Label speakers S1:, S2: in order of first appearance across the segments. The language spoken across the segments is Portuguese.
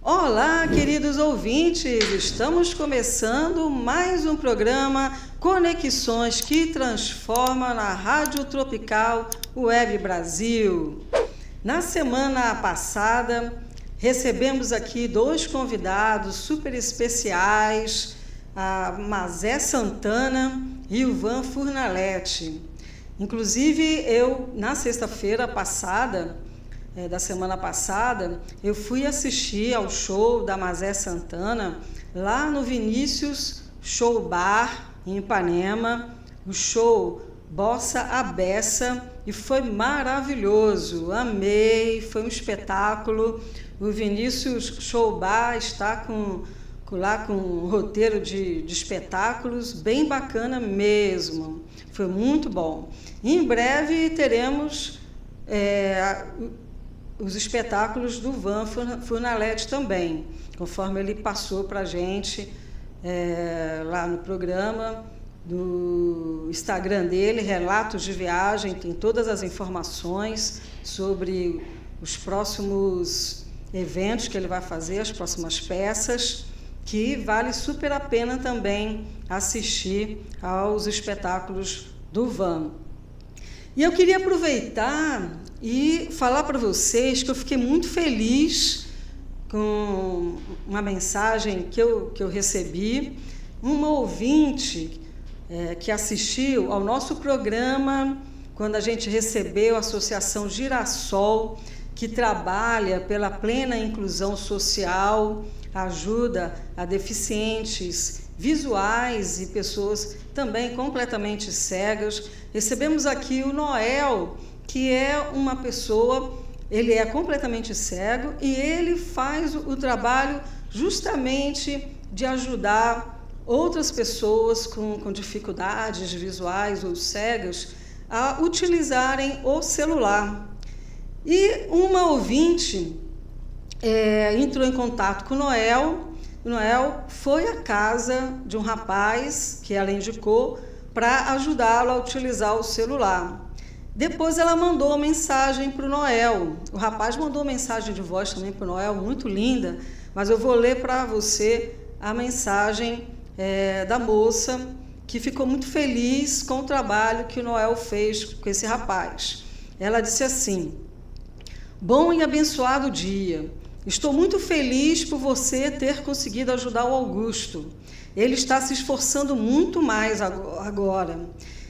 S1: Olá, queridos ouvintes! Estamos começando mais um programa Conexões que Transforma na Rádio Tropical Web Brasil. Na semana passada, recebemos aqui dois convidados super especiais, a Mazé Santana e o Ivan Furnalete. Inclusive, eu, na sexta-feira passada, da semana passada, eu fui assistir ao show da Mazé Santana lá no Vinícius Show Bar, em Ipanema, o show Bossa a Beça, e foi maravilhoso, amei, foi um espetáculo. O Vinícius Show Bar está lá com um roteiro de espetáculos bem bacana mesmo, foi muito bom. Em breve teremos os espetáculos do Ivan Furnalete também, conforme ele passou para a gente lá no programa, do Instagram dele, Relatos de Viagem, tem todas as informações sobre os próximos eventos que ele vai fazer, as próximas peças, que vale super a pena também assistir aos espetáculos do Ivan. E eu queria aproveitar e falar para vocês que eu fiquei muito feliz com uma mensagem que eu recebi, uma ouvinte que assistiu ao nosso programa, quando a gente recebeu a Associação Girassol, que trabalha pela plena inclusão social, ajuda a deficientes visuais e pessoas também completamente cegas. Recebemos aqui o Noel, que é uma pessoa, ele é completamente cego e ele faz o trabalho justamente de ajudar outras pessoas com dificuldades visuais ou cegas a utilizarem o celular. E uma ouvinte entrou em contato com o Noel. O Noel foi à casa de um rapaz que ela indicou para ajudá-lo a utilizar o celular. Depois ela mandou uma mensagem para o Noel. O rapaz mandou uma mensagem de voz também para o Noel, muito linda, mas eu vou ler para você a mensagem da moça, que ficou muito feliz com o trabalho que o Noel fez com esse rapaz. Ela disse assim: bom e abençoado dia. Estou muito feliz por você ter conseguido ajudar o Augusto. Ele está se esforçando muito mais agora.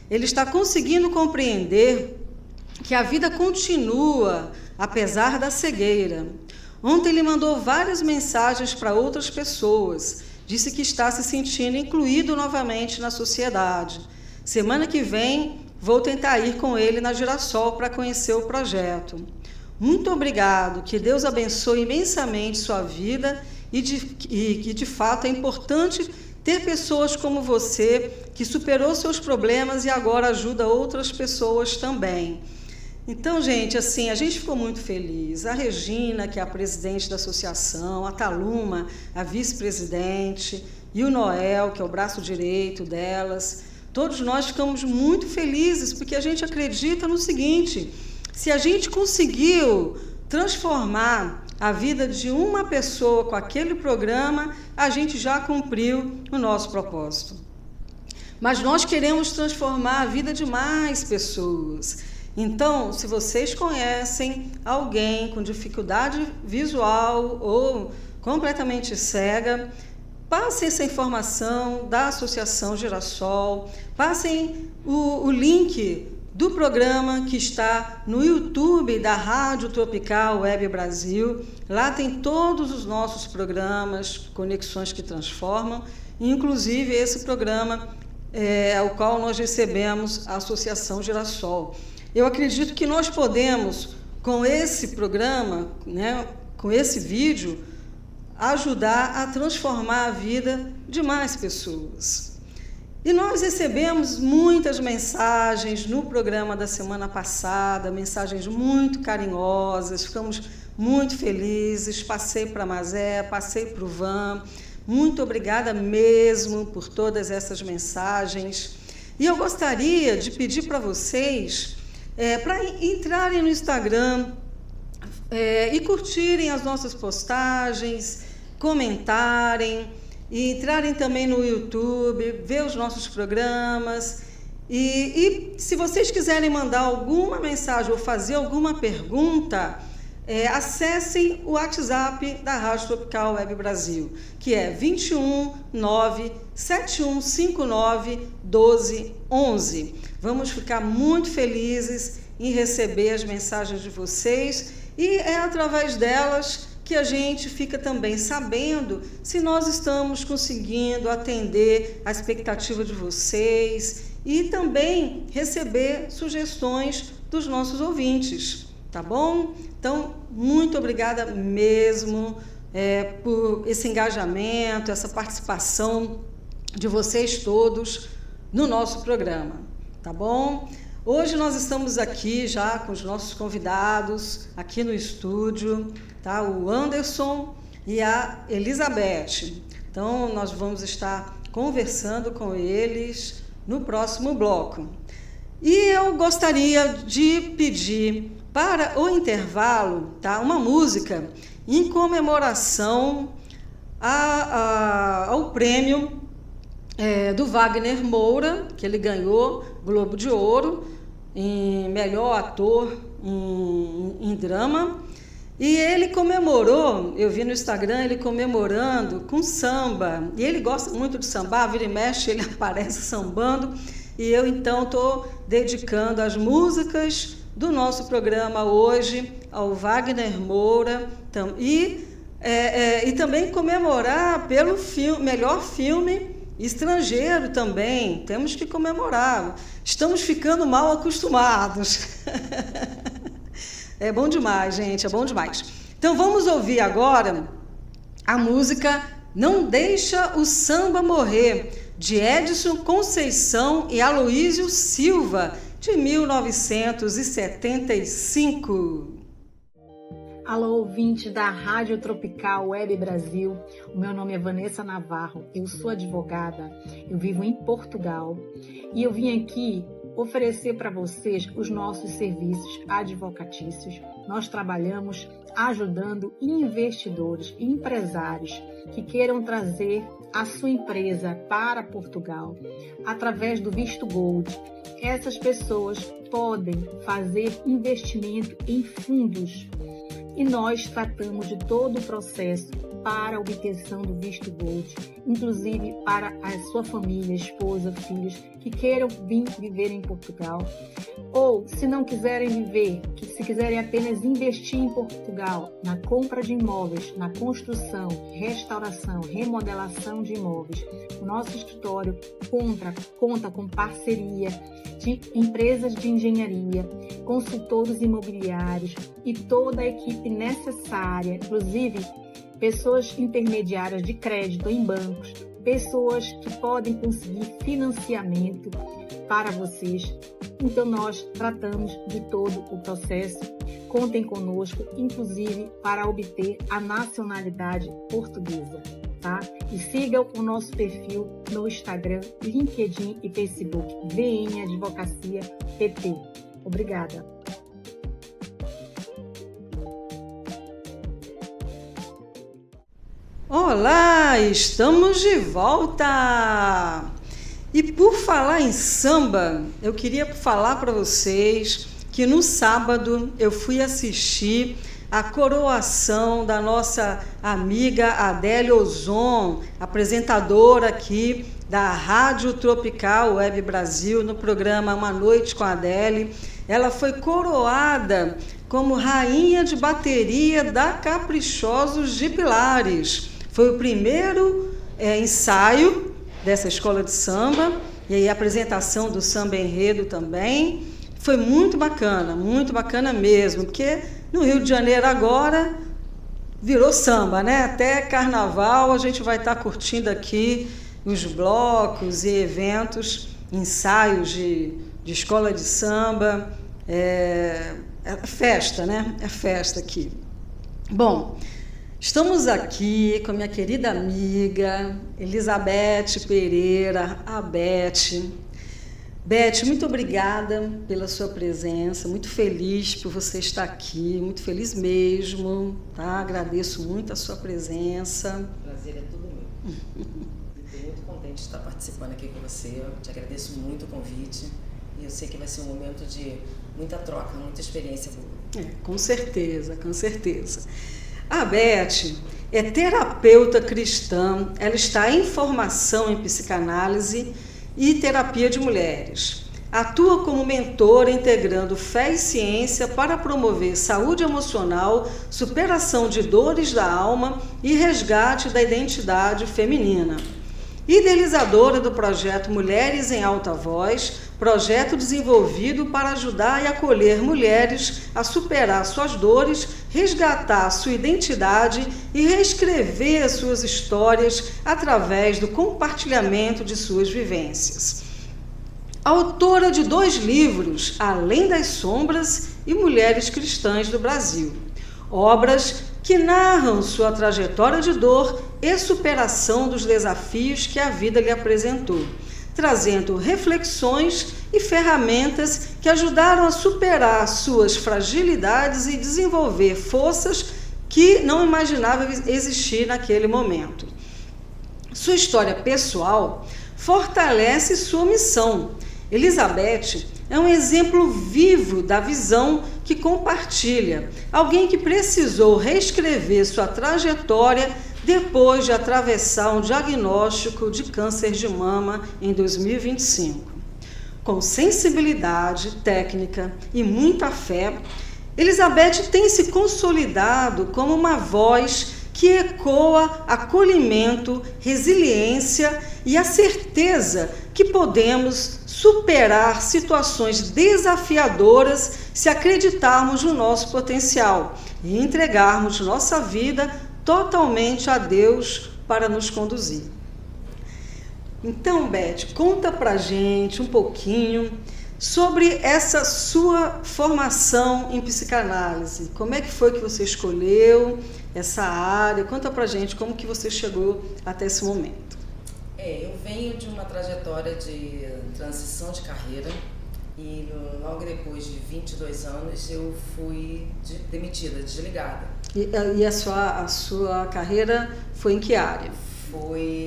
S1: Ele está conseguindo compreender que a vida continua, apesar da cegueira. Ontem ele mandou várias mensagens para outras pessoas. Disse que está se sentindo incluído novamente na sociedade. Semana que vem, vou tentar ir com ele na Girassol para conhecer o projeto. Muito obrigado, que Deus abençoe imensamente sua vida e que de fato é importante ter pessoas como você, que superou seus problemas e agora ajuda outras pessoas também. Então, gente, assim, a gente ficou muito feliz. A Regina, que é a presidente da associação, a Taluma, a vice-presidente, e o Noel, que é o braço direito delas, todos nós ficamos muito felizes, porque a gente acredita no seguinte: se a gente conseguiu transformar a vida de uma pessoa com aquele programa, a gente já cumpriu o nosso propósito. Mas nós queremos transformar a vida de mais pessoas. Então, se vocês conhecem alguém com dificuldade visual ou completamente cega, passem essa informação da Associação Girassol, passem o link do programa que está no YouTube da Rádio Tropical Web Brasil. Lá tem todos os nossos programas, Conexões que Transformam, inclusive esse programa ao qual nós recebemos a Associação Girassol. Eu acredito que nós podemos, com esse programa, com esse vídeo, ajudar a transformar a vida de mais pessoas. E nós recebemos muitas mensagens no programa da semana passada, mensagens muito carinhosas, ficamos muito felizes. Passei para a Mazé, passei para o Ivan. Muito obrigada mesmo por todas essas mensagens. E eu gostaria de pedir para vocês para entrarem no Instagram e curtirem as nossas postagens, comentarem e entrarem também no YouTube, ver os nossos programas. E se vocês quiserem mandar alguma mensagem ou fazer alguma pergunta, acessem o WhatsApp da Rádio Tropical Web Brasil, que é 21 97159 1211. Vamos ficar muito felizes em receber as mensagens de vocês e é através delas que a gente fica também sabendo se nós estamos conseguindo atender a expectativa de vocês e também receber sugestões dos nossos ouvintes, tá bom? Então, muito obrigada mesmo por esse engajamento, essa participação de vocês todos no nosso programa, tá bom? Hoje nós estamos aqui já com os nossos convidados aqui no estúdio, tá? O Anderson e a Elizabeth. Então, nós vamos estar conversando com eles no próximo bloco. E eu gostaria de pedir para o intervalo, tá, uma música em comemoração ao prêmio do Wagner Moura, que ele ganhou Globo de Ouro em melhor ator em drama. E ele comemorou, eu vi no Instagram ele comemorando com samba, e ele gosta muito de sambar, vira e mexe, ele aparece sambando, e eu então estou dedicando as músicas do nosso programa hoje ao Wagner Moura, e também comemorar pelo melhor filme estrangeiro também, temos que comemorar, estamos ficando mal acostumados. É bom demais, gente, é bom demais. Então vamos ouvir agora a música Não Deixa o Samba Morrer, de Edson Conceição e Aloísio Silva, de 1975.
S2: Alô, ouvinte da Rádio Tropical Web Brasil. O meu nome é Vanessa Navarro, eu sou advogada, eu vivo em Portugal e eu vim aqui oferecer para vocês os nossos serviços advocatícios. Nós trabalhamos ajudando investidores e empresários que queiram trazer a sua empresa para Portugal através do visto Gold. Essas pessoas podem fazer investimento em fundos e nós tratamos de todo o processo para a obtenção do visto Gold, inclusive para a sua família, esposa, filhos que queiram vir viver em Portugal, ou se não quiserem viver, se quiserem apenas investir em Portugal, na compra de imóveis, na construção, restauração, remodelação de imóveis. O nosso escritório conta com parceria de empresas de engenharia, consultores imobiliários e toda a equipe necessária, inclusive pessoas intermediárias de crédito em bancos, pessoas que podem conseguir financiamento para vocês. Então nós tratamos de todo o processo. Contem conosco, inclusive para obter a nacionalidade portuguesa, tá? E sigam o nosso perfil no Instagram, LinkedIn e Facebook, VN Advocacia PT. Obrigada.
S1: Olá, estamos de volta! E por falar em samba, eu queria falar para vocês que no sábado eu fui assistir a coroação da nossa amiga Adélia Ozon, apresentadora aqui da Rádio Tropical Web Brasil, no programa Uma Noite com a Adélia. Ela foi coroada como rainha de bateria da Caprichosos de Pilares. Foi o primeiro ensaio dessa escola de samba, e aí a apresentação do samba enredo também. Foi muito bacana mesmo, porque no Rio de Janeiro agora virou samba, né? Até carnaval a gente vai estar curtindo aqui os blocos e eventos, ensaios de escola de samba, é festa, né? É festa aqui. Bom, estamos aqui com a minha querida amiga Elizabeth Pereira, a Beth. Beth, muito obrigada pela sua presença, muito feliz por você estar aqui, muito feliz mesmo, tá? Agradeço muito a sua presença.
S3: O prazer é todo meu. Estou muito contente de estar participando aqui com você, eu te agradeço muito o convite e eu sei que vai ser um momento de muita troca, muita experiência boa.
S1: Com certeza, com certeza. A Beth é terapeuta cristã, ela está em formação em psicanálise e terapia de mulheres. Atua como mentora integrando fé e ciência para promover saúde emocional, superação de dores da alma e resgate da identidade feminina. Idealizadora do projeto Mulheres em Alta Voz, projeto desenvolvido para ajudar e acolher mulheres a superar suas dores, resgatar sua identidade e reescrever suas histórias através do compartilhamento de suas vivências. Autora de 2 livros, Além das Sombras e Mulheres Cristãs do Brasil. Obras que narram sua trajetória de dor e superação dos desafios que a vida lhe apresentou, trazendo reflexões e ferramentas que ajudaram a superar suas fragilidades e desenvolver forças que não imaginava existir naquele momento. Sua história pessoal fortalece sua missão. Elizabeth é um exemplo vivo da visão que compartilha, alguém que precisou reescrever sua trajetória depois de atravessar um diagnóstico de câncer de mama em 2025. Com sensibilidade, técnica e muita fé, Elizabeth tem se consolidado como uma voz que ecoa acolhimento, resiliência e a certeza que podemos superar situações desafiadoras se acreditarmos no nosso potencial e entregarmos nossa vida totalmente a Deus para nos conduzir. Então, Beth, conta pra gente um pouquinho sobre essa sua formação em psicanálise. Como é que foi que você escolheu essa área? Conta pra gente como que você chegou até esse momento.
S3: Eu venho de uma trajetória de transição de carreira e logo depois de 22 anos eu fui demitida, desligada.
S1: E a sua carreira foi em que área?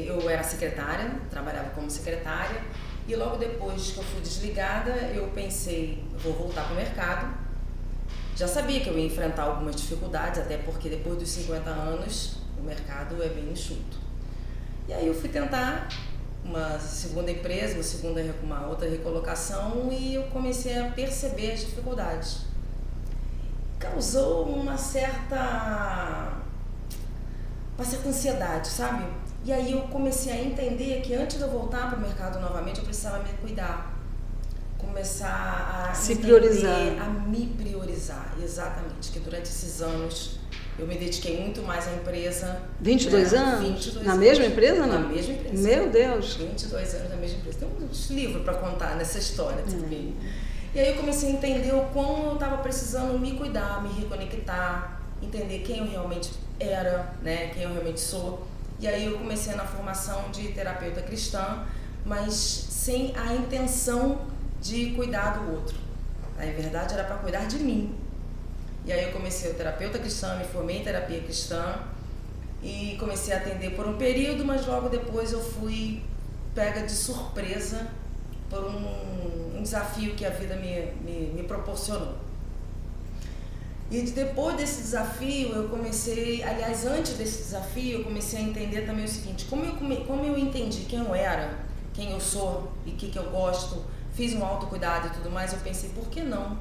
S3: Eu era secretária, trabalhava como secretária e logo depois que eu fui desligada eu pensei, vou voltar para o mercado. Já sabia que eu ia enfrentar algumas dificuldades, até porque depois dos 50 anos o mercado é bem enxuto. E aí eu fui tentar uma segunda empresa, uma outra recolocação e eu comecei a perceber as dificuldades. Causou uma certa ansiedade, sabe? E aí eu comecei a entender que antes de eu voltar para o mercado novamente eu precisava me cuidar. Começar a
S1: se priorizar.
S3: A me priorizar, exatamente. Que durante esses anos eu me dediquei muito mais à empresa.
S1: 22 anos?
S3: 22
S1: na
S3: anos.
S1: Mesma empresa, não?
S3: Na mesma empresa.
S1: Meu Deus!
S3: 22 anos na mesma empresa. Tem uns livros para contar nessa história também. E aí eu comecei a entender o quão eu estava precisando me cuidar, me reconectar, entender quem eu realmente era, né? Quem eu realmente sou. E aí eu comecei na formação de terapeuta cristã, mas sem a intenção de cuidar do outro. Na verdade era para cuidar de mim. E aí eu comecei o terapeuta cristã, me formei em terapia cristã e comecei a atender por um período, mas logo depois eu fui pega de surpresa por um desafio que a vida me proporcionou. E depois desse desafio eu comecei, aliás, antes desse desafio eu comecei a entender também o seguinte, como eu entendi quem eu era, quem eu sou e o que eu gosto, fiz um autocuidado e tudo mais, eu pensei, por que não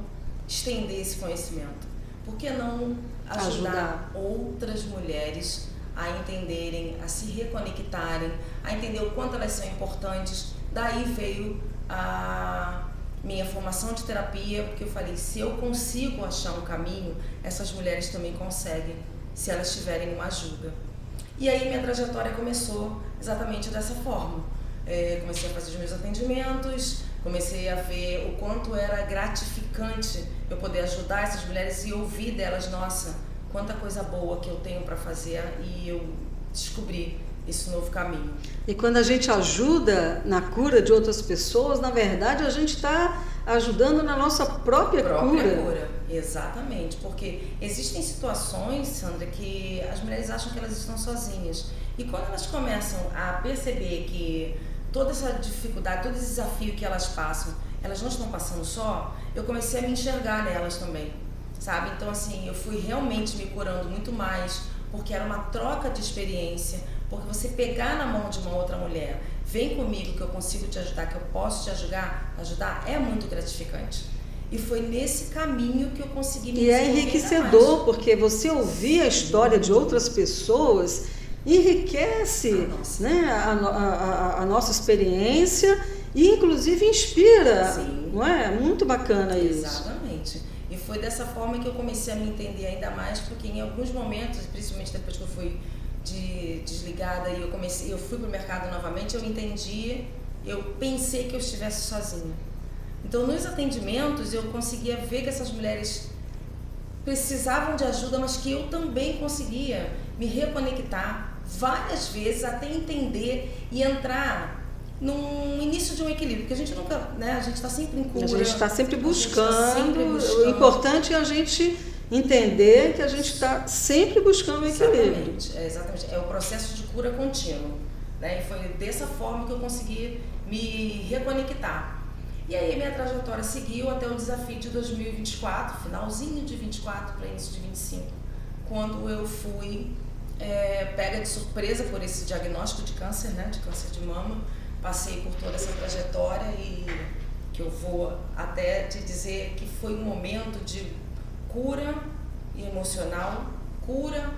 S3: estender esse conhecimento? Por que não ajudar outras mulheres a entenderem, a se reconectarem, a entender o quanto elas são importantes? Daí veio a minha formação de terapia, porque eu falei, se eu consigo achar um caminho, essas mulheres também conseguem, se elas tiverem uma ajuda. E aí minha trajetória começou exatamente dessa forma. Comecei a fazer os meus atendimentos, comecei a ver o quanto era gratificante eu poder ajudar essas mulheres e ouvir delas, nossa, quanta coisa boa que eu tenho para fazer, e eu descobri esse novo caminho.
S1: E quando a gente ajuda na cura de outras pessoas, na verdade a gente está ajudando na nossa própria cura.
S3: Exatamente, porque existem situações, Sandra, que as mulheres acham que elas estão sozinhas. E quando elas começam a perceber que toda essa dificuldade, todo esse desafio que elas passam, elas não estão passando só, eu comecei a me enxergar nelas também, sabe? Então, assim, eu fui realmente me curando muito mais, porque era uma troca de experiência, porque você pegar na mão de uma outra mulher, vem comigo que eu consigo te ajudar, que eu posso te ajudar é muito gratificante. E foi nesse caminho que eu consegui me desenvolver.
S1: E é enriquecedor, porque você ouvir a história de outras pessoas enriquece, né, a nossa experiência e inclusive inspira.
S3: Sim.
S1: Não é? Muito bacana isso.
S3: Exatamente. E foi dessa forma que eu comecei a me entender ainda mais, porque em alguns momentos, principalmente depois que eu fui desligada e eu fui para o mercado novamente, eu entendi, eu pensei que eu estivesse sozinha. Então, nos atendimentos, eu conseguia ver que essas mulheres precisavam de ajuda, mas que eu também conseguia me reconectar várias vezes até entender e entrar num início de um equilíbrio, porque a gente nunca, né, a gente está sempre em cura.
S1: A gente está sempre buscando. O importante é a gente entender que a gente está sempre buscando o equilíbrio.
S3: Exatamente. É o processo de cura contínuo, né? E foi dessa forma que eu consegui me reconectar. E aí a minha trajetória seguiu até o desafio de 2024, finalzinho de 24 para início de 25, quando eu fui pega de surpresa por esse diagnóstico de câncer, né? De câncer de mama. Passei por toda essa trajetória e que eu vou até te dizer que foi um momento de cura emocional, cura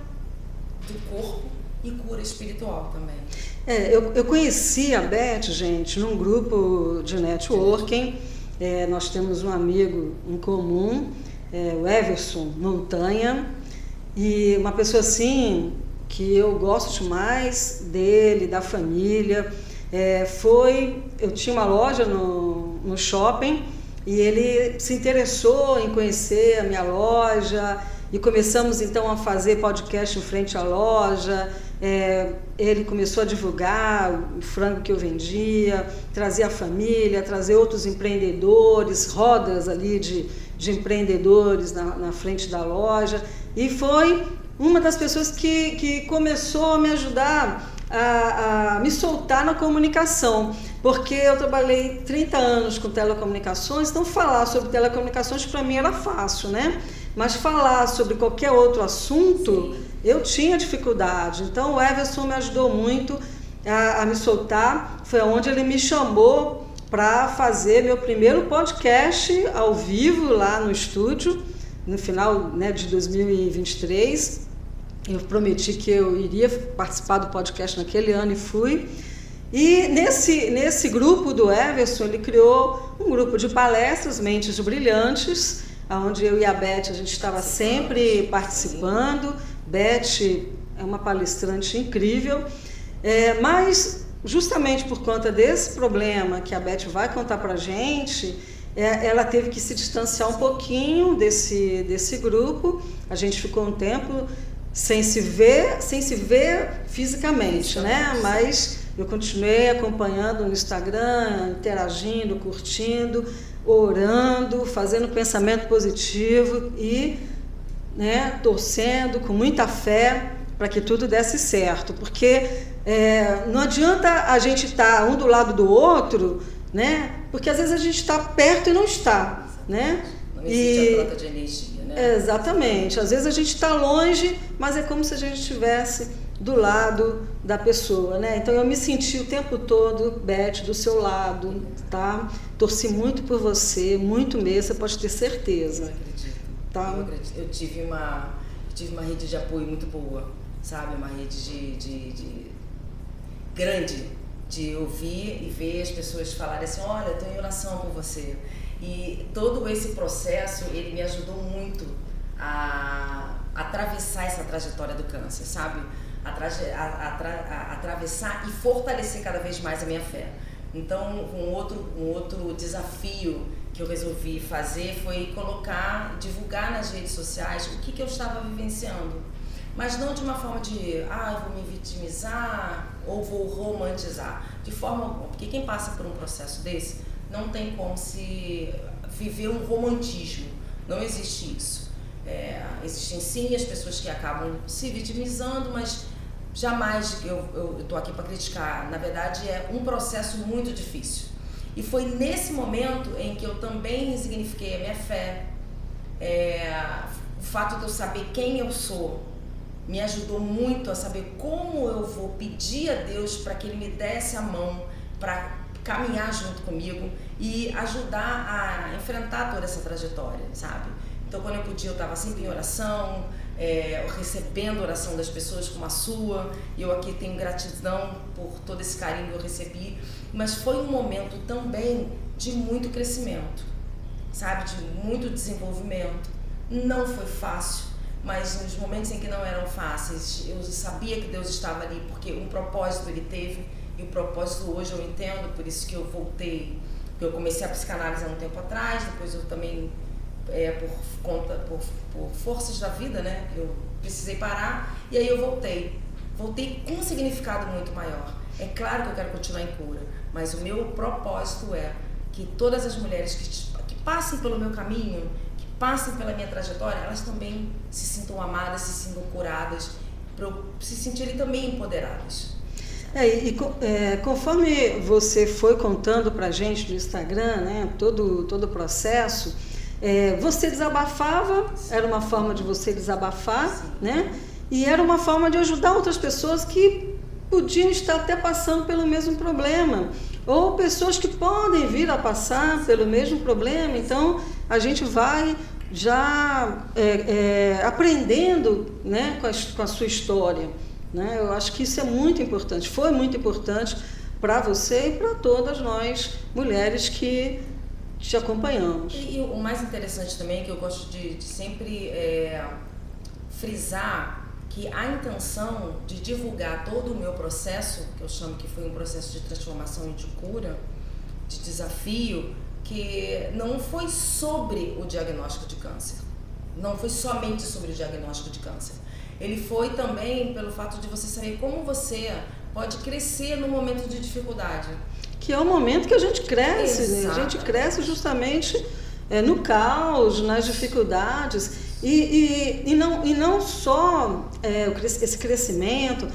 S3: do corpo e cura espiritual também.
S1: Eu conheci a Beth, gente, num grupo de networking. Nós temos um amigo em comum, o Everson Montanha, e uma pessoa assim que eu gosto demais dele, da família. Eu tinha uma loja no shopping e ele se interessou em conhecer a minha loja e começamos então a fazer podcast em frente à loja. Ele começou a divulgar o frango que eu vendia, trazer a família, trazer outros empreendedores, rodas ali de empreendedores na frente da loja, e foi uma das pessoas que começou a me ajudar a me soltar na comunicação, porque eu trabalhei 30 anos com telecomunicações, então falar sobre telecomunicações para mim era fácil, né? Mas falar sobre qualquer outro assunto, eu tinha dificuldade. Então o Everson me ajudou muito a me soltar, foi onde ele me chamou para fazer meu primeiro podcast ao vivo lá no estúdio, no final, né, de 2023. Eu prometi que eu iria participar do podcast naquele ano e fui. E nesse grupo do Everson, ele criou um grupo de palestras, Mentes Brilhantes, onde eu e a Beth, a gente estava sempre participando. Beth é uma palestrante incrível, mas justamente por conta desse problema que a Beth vai contar para a gente, ela teve que se distanciar um pouquinho desse grupo. A gente ficou um tempo sem se ver fisicamente, né? Mas eu continuei acompanhando no Instagram, interagindo, curtindo, orando, fazendo pensamento positivo e, né, torcendo com muita fé para que tudo desse certo, porque não adianta a gente estar um do lado do outro, né? Porque às vezes a gente está perto e não está, né?
S3: Não existe a troca de energia, né?
S1: Exatamente. Às vezes a gente está longe, mas é como se a gente estivesse do lado da pessoa, né? Então eu me senti o tempo todo, Beth, do seu lado, tá? Torci muito por você, muito mesmo, você pode ter certeza.
S3: Eu acredito.
S1: Tá?
S3: Eu acredito. Eu tive uma rede de apoio muito boa, sabe? Uma rede grande, de ouvir e ver as pessoas falarem assim, olha, eu estou em oração por você. E todo esse processo, ele me ajudou muito a atravessar essa trajetória do câncer, sabe? A atravessar e fortalecer cada vez mais a minha fé. Então, um outro desafio que eu resolvi fazer foi divulgar nas redes sociais o que eu estava vivenciando. Mas não de uma forma de, eu vou me vitimizar, ou vou romantizar, de forma alguma, porque quem passa por um processo desse não tem como se viver um romantismo, não existe isso. Existem sim as pessoas que acabam se vitimizando, mas jamais eu estou aqui para criticar, na verdade é um processo muito difícil. E foi nesse momento em que eu também resignifiquei a minha fé, o fato de eu saber quem eu sou, me ajudou muito a saber como eu vou pedir a Deus para que Ele me desse a mão para caminhar junto comigo e ajudar a enfrentar toda essa trajetória, sabe? Então, quando eu podia, eu estava sempre em oração, recebendo a oração das pessoas como a sua. Eu aqui tenho gratidão por todo esse carinho que eu recebi, mas foi um momento também de muito crescimento, sabe? De muito desenvolvimento. Não foi fácil, mas nos momentos em que não eram fáceis, eu sabia que Deus estava ali, porque um propósito Ele teve, e o propósito hoje eu entendo, por isso que eu voltei. Eu comecei a psicanálise há um tempo atrás, depois eu também, por forças da vida, né, eu precisei parar, e aí eu voltei com um significado muito maior. É claro que eu quero continuar em cura, mas o meu propósito é que todas as mulheres que passem pelo meu caminho, passem pela minha trajetória, elas também se sintam amadas, se sintam curadas, para se sentirem também empoderadas.
S1: Conforme você foi contando pra gente no Instagram, né, todo o processo, você desabafava, era uma forma de você desabafar, né? E era uma forma de ajudar outras pessoas que podiam estar até passando pelo mesmo problema, ou pessoas que podem vir a passar pelo mesmo problema. Então, a gente vai já aprendendo, né, com a sua história, né? Eu acho que isso é muito importante, foi muito importante para você e para todas nós, mulheres que te acompanhamos.
S3: E o mais interessante também, que eu gosto de sempre frisar, que a intenção de divulgar todo o meu processo, que eu chamo que foi um processo de transformação e de cura, de desafio, que não foi sobre o diagnóstico de câncer, não foi somente sobre o diagnóstico de câncer. Ele foi também pelo fato de você saber como você pode crescer no momento de dificuldade.
S1: Que é o momento que a gente cresce, né? A gente cresce justamente no caos, nas dificuldades. E não só esse crescimento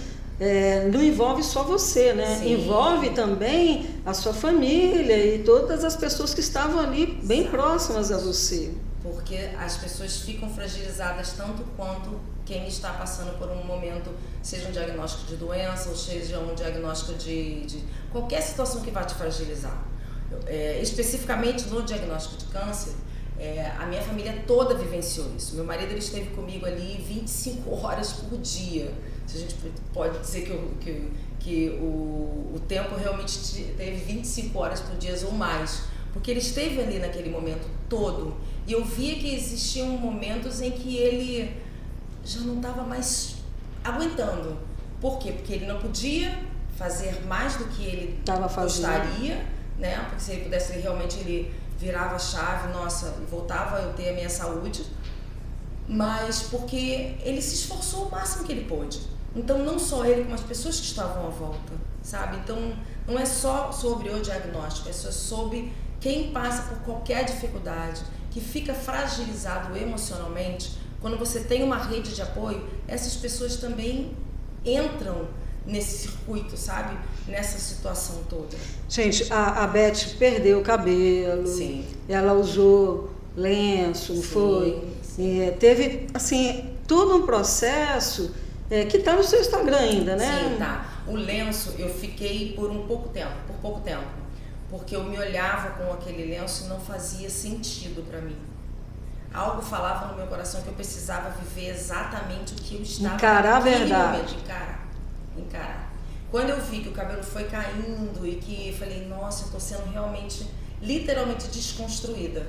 S1: não envolve só você, né? Sim. Envolve também a sua família e todas as pessoas que estavam ali bem próximas a você.
S3: Porque as pessoas ficam fragilizadas tanto quanto quem está passando por um momento, seja um diagnóstico de doença ou seja um diagnóstico de qualquer situação que vá te fragilizar. Especificamente no diagnóstico de câncer, a minha família toda vivenciou isso. Meu marido ele esteve comigo ali 25 horas por dia. Se a gente pode dizer que o tempo realmente teve 25 horas por dia ou mais, porque ele esteve ali naquele momento todo. E eu via que existiam momentos em que ele já não estava mais aguentando. Por quê? Porque ele não podia fazer mais do que ele gostaria, né? Porque se ele pudesse, ele virava a chave, e voltava a eu ter a minha saúde, mas porque ele se esforçou o máximo que ele pôde. Então, não só ele, como as pessoas que estavam à volta, sabe? Então, não é só sobre o diagnóstico, é só sobre quem passa por qualquer dificuldade, que fica fragilizado emocionalmente. Quando você tem uma rede de apoio, essas pessoas também entram nesse circuito, sabe? Nessa situação toda.
S1: Gente, a Beth perdeu o cabelo.
S3: Sim.
S1: Ela usou lenço, não foi? Sim. Teve, assim, todo um processo que está no seu Instagram ainda, né?
S3: Sim, tá. O lenço eu fiquei por pouco tempo, porque eu me olhava com aquele lenço e não fazia sentido para mim. Algo falava no meu coração que eu precisava viver exatamente o que eu estava
S1: encarar a verdade.
S3: Momento, encarar. Quando eu vi que o cabelo foi caindo e que eu falei, nossa, eu tô sendo realmente, literalmente desconstruída,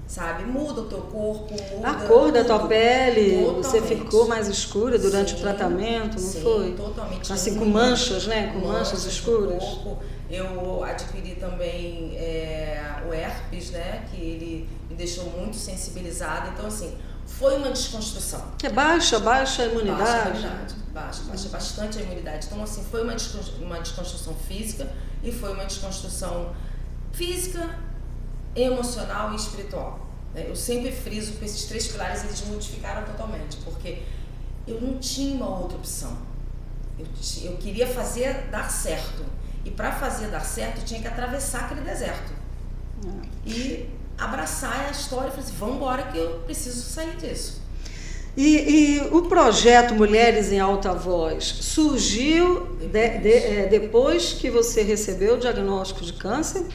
S3: sabe? Muda o teu corpo, muda
S1: a cor da tua
S3: tudo.
S1: pele,
S3: Totalmente.
S1: Você ficou mais escura durante o tratamento, não foi?
S3: Totalmente.
S1: Assim, com manchas, né? Com manchas escuras.
S3: Eu adquiri também o herpes, né? Que ele me deixou muito sensibilizada. Então, assim, foi uma desconstrução.
S1: Que é baixa a imunidade.
S3: Baixa a imunidade. baixa bastante a imunidade. Então, assim, foi uma desconstrução física e foi uma desconstrução física, emocional e espiritual. Eu sempre friso que esses 3 pilares eles modificaram totalmente, porque eu não tinha uma outra opção. Eu queria fazer dar certo. E para fazer dar certo, eu tinha que atravessar aquele deserto. E abraçar a história e falar assim, vamos embora que eu preciso sair disso.
S1: E o projeto Mulheres em Alta Voz surgiu depois que você recebeu o diagnóstico de câncer?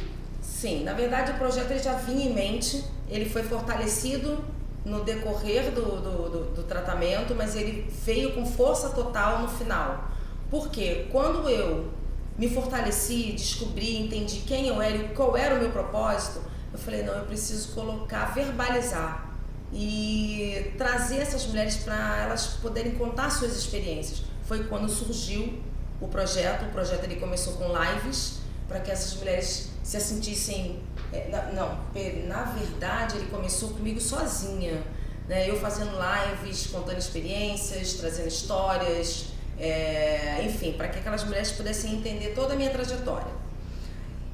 S3: Sim, na verdade o projeto ele já vinha em mente, ele foi fortalecido no decorrer do tratamento, mas ele veio com força total no final. Porque quando eu me fortaleci, descobri, entendi quem eu era e qual era o meu propósito, eu falei, não, eu preciso verbalizar e trazer essas mulheres para elas poderem contar suas experiências. Foi quando surgiu o projeto ele começou com lives, para que essas mulheres se sentissem... na verdade ele começou comigo sozinha, né? Eu fazendo lives, contando experiências, trazendo histórias, enfim, para que aquelas mulheres pudessem entender toda a minha trajetória.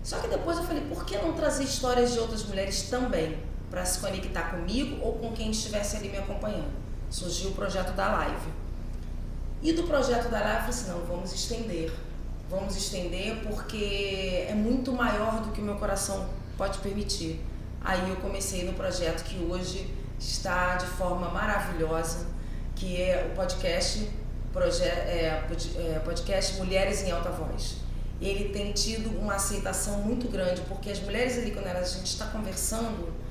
S3: Só que depois eu falei, por que não trazer histórias de outras mulheres também, para se conectar comigo ou com quem estivesse ali me acompanhando? Surgiu o projeto da live. E do projeto da live eu falei assim, não, vamos estender porque é muito maior do que o meu coração pode permitir. Aí eu comecei no projeto que hoje está de forma maravilhosa, que é o podcast Mulheres em Alta Voz. Ele tem tido uma aceitação muito grande, porque as mulheres ali, quando a gente está conversando,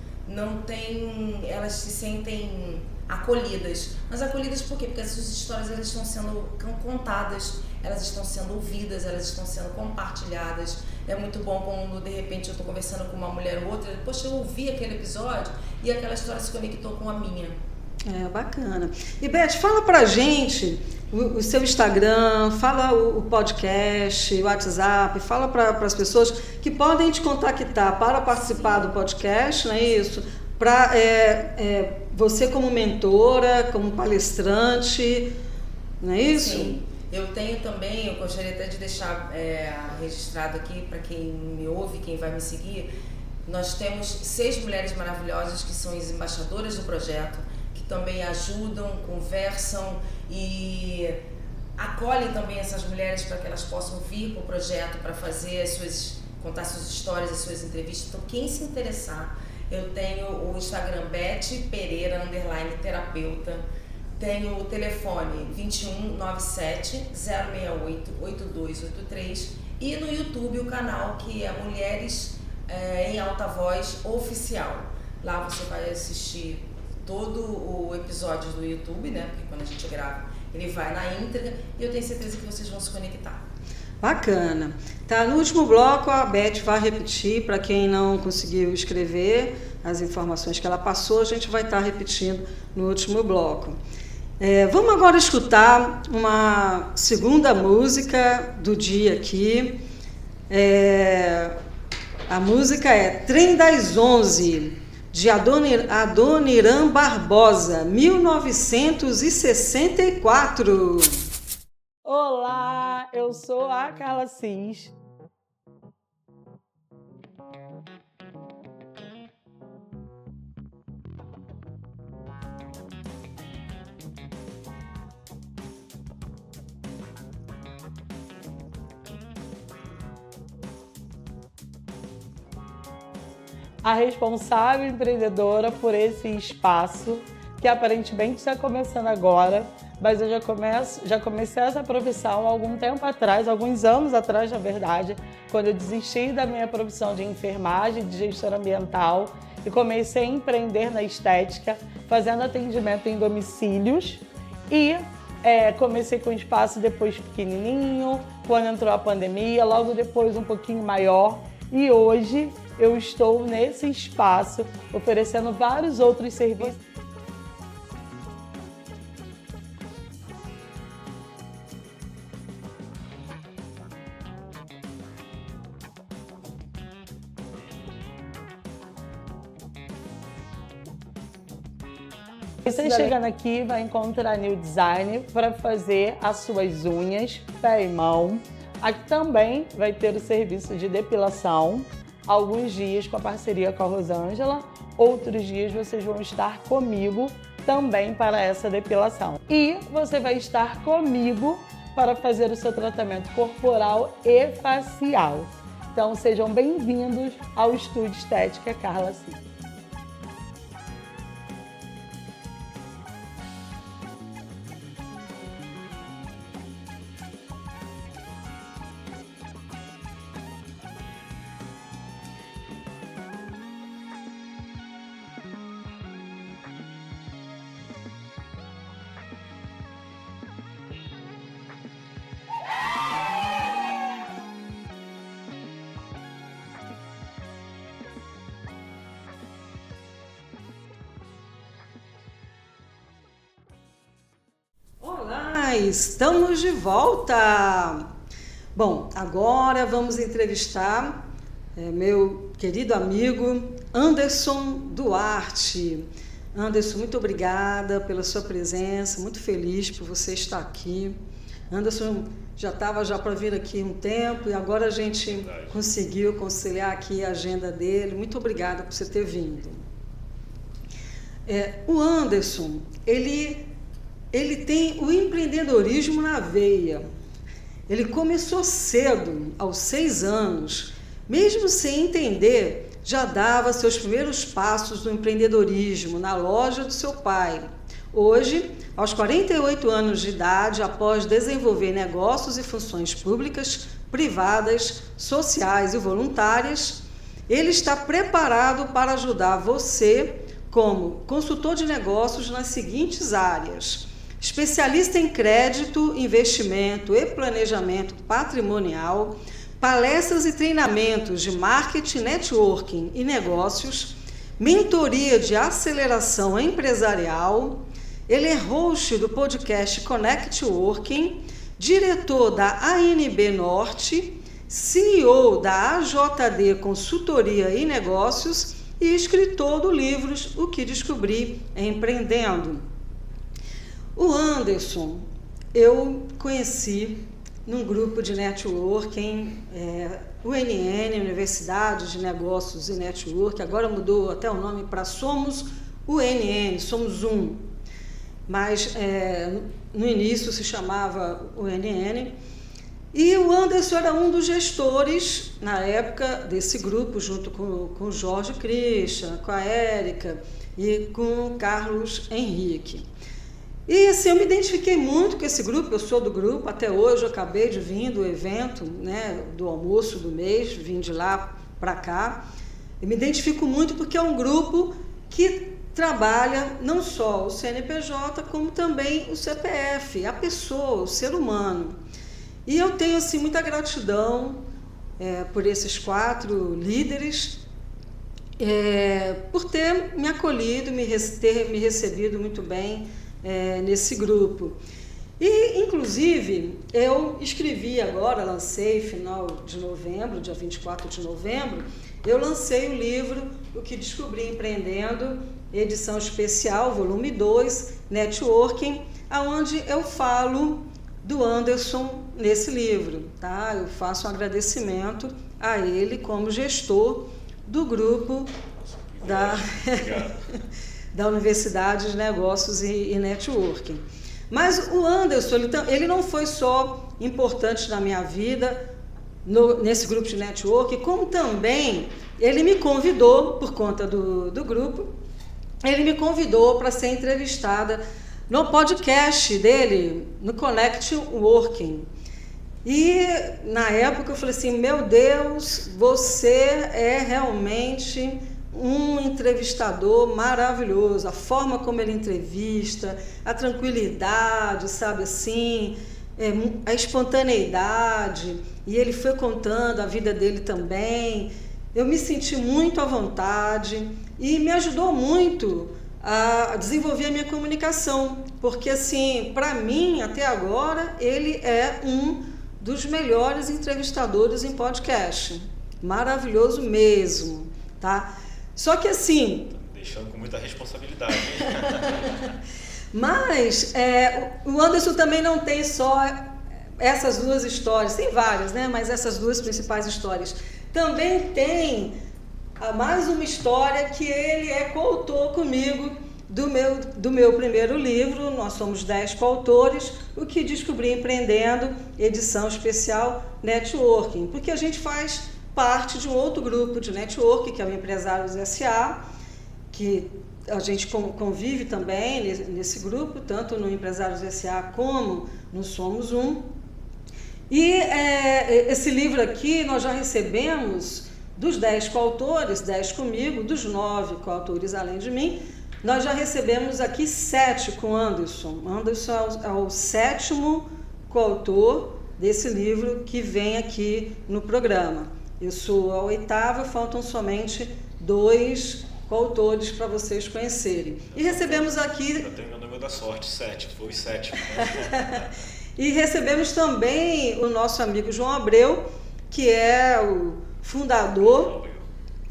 S3: elas se sentem acolhidas. Mas acolhidas por quê? Porque as suas histórias elas estão sendo contadas, elas estão sendo ouvidas, elas estão sendo compartilhadas. É muito bom quando de repente eu estou conversando com uma mulher ou outra, poxa, eu ouvi aquele episódio e aquela história se conectou com a minha.
S1: Bacana. E Beth, fala pra gente o seu Instagram, fala o podcast, o WhatsApp, fala para as pessoas que podem te contactar para participar do podcast, não é isso? Para você como mentora, como palestrante, não é isso?
S3: Sim. Eu tenho também, eu gostaria até de deixar registrado aqui para quem me ouve, quem vai me seguir, nós temos 6 mulheres maravilhosas que são as embaixadoras do projeto, que também ajudam, conversam e acolhem também essas mulheres para que elas possam vir para o projeto para fazer contar suas histórias, as suas entrevistas. Então, quem se interessar, eu tenho o Instagram Beth Pereira _terapeuta, tenho o telefone 21 97 068 8283 e no YouTube o canal que é Mulheres em Alta Voz Oficial. Lá você vai assistir todo o episódio do YouTube, né? Porque quando a gente grava, ele vai na íntegra e eu tenho certeza que vocês vão se conectar.
S1: Bacana. Tá, no último bloco a Beth vai repetir, para quem não conseguiu escrever as informações que ela passou, a gente vai estar repetindo no último bloco. Vamos agora escutar uma segunda música do dia aqui. A música é Trem das 11, de Adoniran Barbosa, 1964.
S4: Olá, eu sou a Carla Cis. A responsável empreendedora por esse espaço, que aparentemente está começando agora, mas eu já comecei essa profissão há algum tempo atrás, alguns anos atrás, na verdade, quando eu desisti da minha profissão de enfermagem, de gestora ambiental, e comecei a empreender na estética, fazendo atendimento em domicílios, e comecei com um espaço depois pequenininho, quando entrou a pandemia, logo depois um pouquinho maior, e hoje eu estou nesse espaço oferecendo vários outros serviços. Você chegando aqui vai encontrar New Design para fazer as suas unhas, pé e mão. Aqui também vai ter o serviço de depilação, alguns dias com a parceria com a Rosângela, outros dias vocês vão estar comigo também para essa depilação. E você vai estar comigo para fazer o seu tratamento corporal e facial. Então sejam bem-vindos ao Estúdio Estética Carla Cid.
S1: Estamos de volta! Bom, agora vamos entrevistar meu querido amigo Anderson Duarte. Anderson, muito obrigada pela sua presença, muito feliz por você estar aqui. Anderson já estava para vir aqui um tempo e agora a gente conseguiu conciliar aqui a agenda dele. Muito obrigada por você ter vindo. O Anderson, ele tem o empreendedorismo na veia. Ele começou cedo, aos 6 anos, mesmo sem entender, já dava seus primeiros passos no empreendedorismo, na loja do seu pai. Hoje, aos 48 anos de idade, após desenvolver negócios e funções públicas, privadas, sociais e voluntárias, ele está preparado para ajudar você como consultor de negócios nas seguintes áreas: especialista em crédito, investimento e planejamento patrimonial, palestras e treinamentos de marketing, networking e negócios, mentoria de aceleração empresarial. Ele é host do podcast Connect Working, diretor da ANB Norte, CEO da AJD Consultoria e Negócios e escritor do livro O que Descobri Empreendendo. O Anderson, eu conheci num grupo de networking, UNN, Universidade de Negócios e Network, agora mudou até o nome para Somos UNN, Somos Um, mas no início se chamava UNN, e o Anderson era um dos gestores, na época, desse grupo, junto com o Jorge Christian, com a Érica e com o Carlos Henrique. E assim, eu me identifiquei muito com esse grupo, eu sou do grupo, até hoje eu acabei de vir do evento, né, do almoço do mês, vim de lá para cá. Eu me identifico muito porque é um grupo que trabalha não só o CNPJ, como também o CPF, a pessoa, o ser humano. E eu tenho assim, muita gratidão por esses 4 líderes, por ter me acolhido, ter me recebido muito bem nesse grupo. E, inclusive, eu escrevi agora, lancei final de novembro, dia 24 de novembro, eu lancei o livro O que Descobri Empreendendo, edição especial, volume 2, Networking, onde eu falo do Anderson nesse livro, tá? Eu faço um agradecimento a ele como gestor do grupo da Universidade de Negócios e Networking. Mas o Anderson, ele não foi só importante na minha vida, nesse grupo de networking, como também ele me convidou, por conta do grupo, ele me convidou para ser entrevistada no podcast dele, no Connect Working. E, na época, eu falei assim, meu Deus, você é realmente um entrevistador maravilhoso, a forma como ele entrevista, a tranquilidade, sabe assim, a espontaneidade, e ele foi contando a vida dele também. Eu me senti muito à vontade e me ajudou muito a desenvolver a minha comunicação, porque assim, para mim, até agora, ele é um dos melhores entrevistadores em podcast, maravilhoso mesmo, tá? Só que assim,
S5: deixando com muita responsabilidade.
S1: Mas o Anderson também não tem só essas duas histórias, tem várias, né? Mas essas duas principais histórias. Também tem mais uma história que ele é coautor comigo do meu primeiro livro. Nós somos 10 coautores, o que descobri empreendendo, edição especial Networking, porque a gente faz parte de um outro grupo de networking, que é o Empresários S.A., que a gente convive também nesse grupo, tanto no Empresários S.A. como no Somos Um. E esse livro aqui nós já recebemos dos 10 coautores, 10 comigo, dos 9 coautores além de mim, nós já recebemos aqui 7 com Anderson. Anderson é o 7º coautor desse livro que vem aqui no programa. Eu sou a 8ª, faltam somente 2 coautores para vocês conhecerem. E recebemos aqui...
S5: Eu tenho meu número da sorte, 7, foi o 7.
S1: E recebemos também o nosso amigo João Abreu, que é o fundador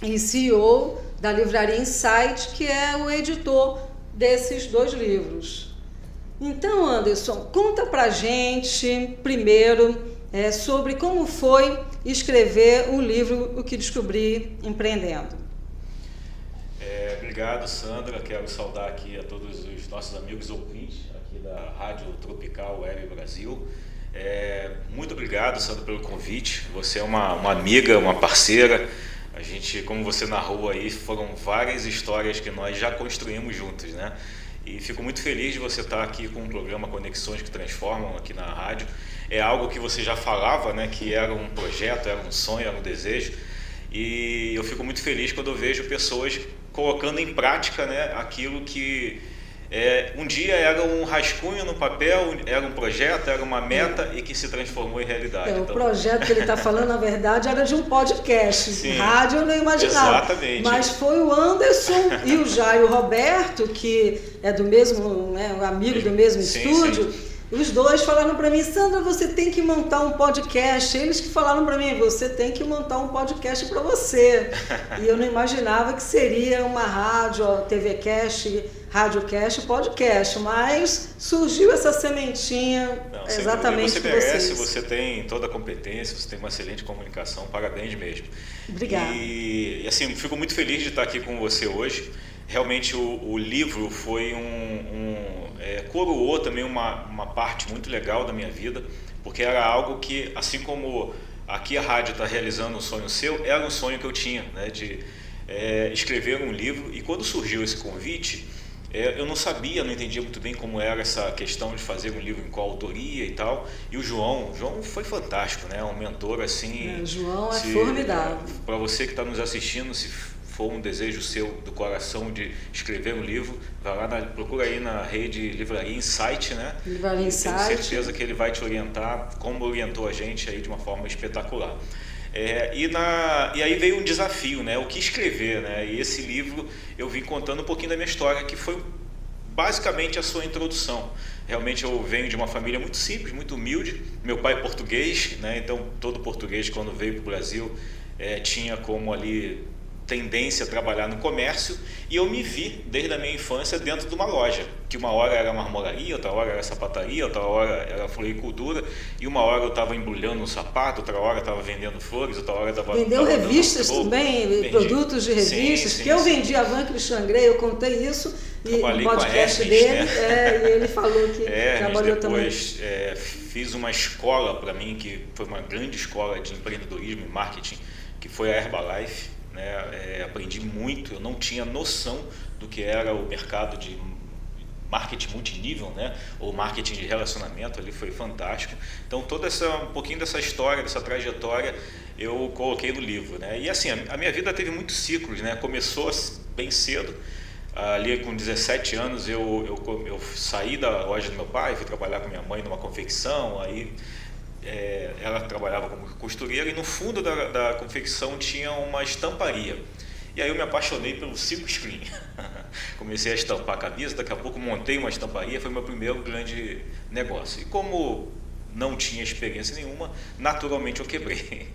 S1: e CEO da Livraria Insight, que é o editor desses 2 livros. Então, Anderson, conta pra gente primeiro sobre como foi escrever o livro O que Descobri Empreendendo.
S5: Obrigado, Sandra. Quero saudar aqui a todos os nossos amigos ouvintes aqui da Rádio Tropical Web Brasil. Muito obrigado, Sandra, pelo convite. Você é uma amiga, uma parceira. A gente, como você narrou aí, foram várias histórias que nós já construímos juntos, né? E fico muito feliz de você estar aqui com o programa Conexões que Transformam aqui na rádio. É algo que você já falava, né? Que era um projeto, era um sonho, era um desejo. E eu fico muito feliz quando eu vejo pessoas colocando em prática, né, aquilo que um dia era um rascunho no papel, era um projeto, era uma meta e que se transformou em realidade.
S1: O projeto que ele está falando, na verdade, era de um podcast.
S5: Sim,
S1: rádio eu não imaginava.
S5: Exatamente.
S1: Mas foi o Anderson e o Jair Roberto, que é do mesmo, né, amigo do mesmo estúdio.
S5: Sim.
S1: Os 2 falaram para mim: Sandra, você tem que montar um podcast. Eles que falaram para mim: você tem que montar um podcast para você. E eu não imaginava que seria uma rádio, TVcast, radiocast, podcast, mas surgiu essa sementinha.
S5: Não,
S1: exatamente
S5: você
S1: por
S5: merece,
S1: vocês.
S5: Você tem toda a competência, você tem uma excelente comunicação, parabéns mesmo.
S1: Obrigada.
S5: E assim, fico muito feliz de estar aqui com você hoje. Realmente o livro foi coroou também uma parte muito legal da minha vida, porque era algo que, assim como aqui a rádio está realizando um sonho seu, era um sonho que eu tinha, né, de escrever um livro. E quando surgiu esse convite, eu não sabia, não entendia muito bem como era essa questão de fazer um livro em coautoria e tal. E o João foi fantástico, né, um mentor assim.
S1: O João é formidável.
S5: Para você que está nos assistindo, se for um desejo seu do coração de escrever um livro, vai lá, procura aí na rede Livraria Insight, né?
S1: Livraria Insight.
S5: Tenho certeza que ele vai te orientar, como orientou a gente aí de uma forma espetacular. E aí veio um desafio, né? O que escrever, né? E esse livro eu vim contando um pouquinho da minha história, que foi basicamente a sua introdução. Realmente eu venho de uma família muito simples, muito humilde. Meu pai é português, né? Então todo português, quando veio para o Brasil, tinha como ali tendência a trabalhar no comércio, e eu me vi desde a minha infância dentro de uma loja, que uma hora era marmoraria, outra hora era sapataria, outra hora era floricultura, e uma hora eu estava embrulhando um sapato, outra hora eu estava vendendo flores, outra hora eu estava...
S1: Vendeu revistas também, produtos de revistas, que eu vendi a Van Christian Grey, eu contei isso, e no podcast dele, né? E ele falou que trabalhou
S5: depois,
S1: também.
S5: Fiz uma escola para mim, que foi uma grande escola de empreendedorismo e marketing, que foi a Herbalife. Aprendi muito, eu não tinha noção do que era o mercado de marketing multinível, né? Ou marketing de relacionamento, ali foi fantástico. Então um pouquinho dessa história, dessa trajetória eu coloquei no livro, né? E assim, a minha vida teve muitos ciclos, né? Começou bem cedo, ali com 17 anos eu saí da loja do meu pai, fui trabalhar com minha mãe numa confecção, aí ela trabalhava como costureira, e no fundo da confecção tinha uma estamparia. E aí eu me apaixonei pelo silk screen. Comecei a estampar a camisa, daqui a pouco montei uma estamparia, foi meu primeiro grande negócio. E como não tinha experiência nenhuma, naturalmente eu quebrei.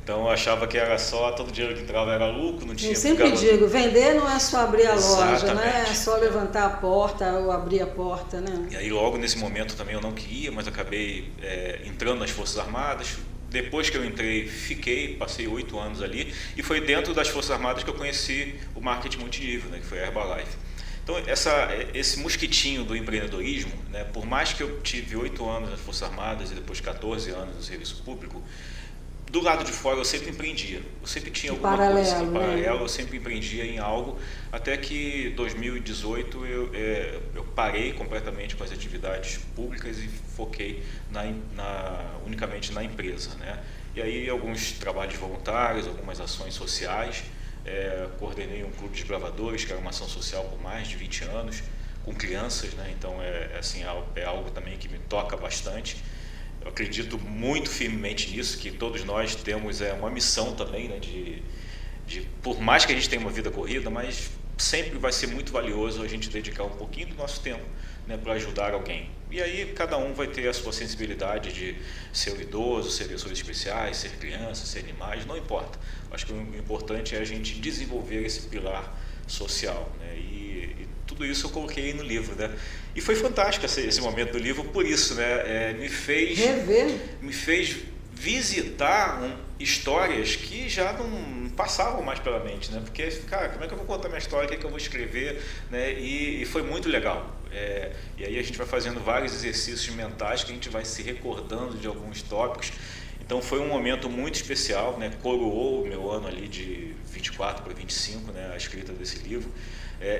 S5: Então eu achava que era só, todo dinheiro que entrava era lucro, não tinha...
S1: Eu sempre digo, vender não é só abrir a loja, né?
S5: Exatamente.
S1: É só levantar a porta ou abrir a porta, né?
S5: E aí logo nesse momento também eu não queria, mas acabei entrando nas Forças Armadas. Depois que eu entrei, passei 8 anos ali, e foi dentro das Forças Armadas que eu conheci o marketing multinível, né, que foi a Herbalife. Então esse mosquitinho do empreendedorismo, né, por mais que eu tive 8 anos nas Forças Armadas e depois 14 anos no serviço público, do lado de fora eu sempre empreendia, eu sempre tinha alguma coisa em paralelo, eu sempre empreendia em algo, até que em 2018 eu parei completamente com as atividades públicas e foquei unicamente na empresa, né? E aí alguns trabalhos voluntários, algumas ações sociais, coordenei um clube de gravadores, que era uma ação social por mais de 20 anos, com crianças, né? Então é algo também que me toca bastante. Eu acredito muito firmemente nisso, que todos nós temos uma missão também, né, por mais que a gente tenha uma vida corrida, mas sempre vai ser muito valioso a gente dedicar um pouquinho do nosso tempo, né, para ajudar alguém. E aí cada um vai ter a sua sensibilidade de ser um idoso, ser pessoas especiais, ser criança, ser animais, não importa. Acho que o importante é a gente desenvolver esse pilar social, né, e tudo isso eu coloquei no livro, né? E foi fantástico esse momento do livro por isso, né? Me fez visitar histórias que já não passavam mais pela mente, né? Porque, cara, como é que eu vou contar minha história, o que é que eu vou escrever, né? E foi muito legal. E aí a gente vai fazendo vários exercícios mentais que a gente vai se recordando de alguns tópicos. Então foi um momento muito especial, né? Coroou o meu ano ali de 24 para 25, né? A escrita desse livro.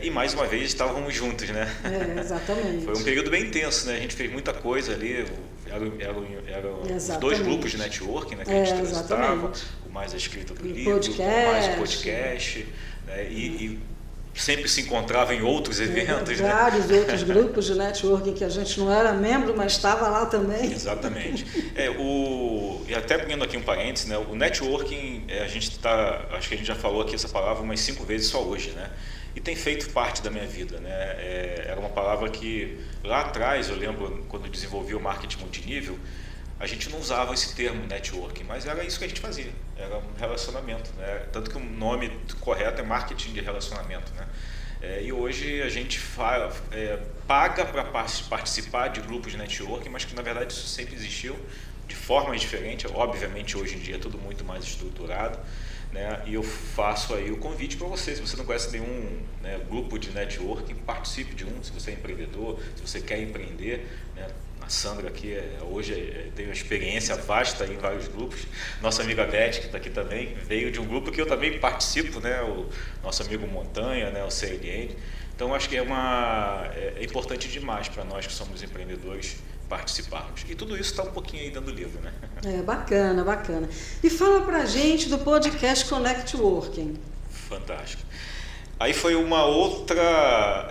S5: E mais uma vez estávamos juntos, né?
S1: Exatamente.
S5: Foi um período bem intenso, né? A gente fez muita coisa ali, eram os 2 grupos de networking, né, que a gente transitava, com mais a escrita do livro, com mais o podcast, né? E sempre se encontrava em outros eventos.
S1: Vários outros grupos de networking que a gente não era membro, mas estava lá também.
S5: Exatamente. E até abrindo aqui um parênteses, né? O networking, acho que a gente já falou aqui essa palavra umas 5 vezes só hoje, né? E tem feito parte da minha vida, né? Era uma palavra que lá atrás, eu lembro quando eu desenvolvi o marketing multinível, a gente não usava esse termo networking, mas era isso que a gente fazia, era um relacionamento, né? Tanto que o nome correto é marketing de relacionamento, né? E hoje a gente paga para participar de grupos de networking, mas que na verdade isso sempre existiu de forma diferente. Obviamente hoje em dia é tudo muito mais estruturado, né? E eu faço aí o convite para você, se você não conhece nenhum, né, grupo de networking, participe de um, se você é empreendedor, se você quer empreender, né? A Sandra aqui hoje tem uma experiência vasta em vários grupos. Nossa amiga Beth, que está aqui também, veio de um grupo que eu também participo, né? O nosso amigo Montanha, né? O CLN. Então acho que é importante demais para nós que somos empreendedores participarmos. E tudo isso está um pouquinho aí dentro do livro, né?
S1: Bacana, bacana. E fala pra gente do podcast Connect Working.
S5: Fantástico. Aí foi uma outra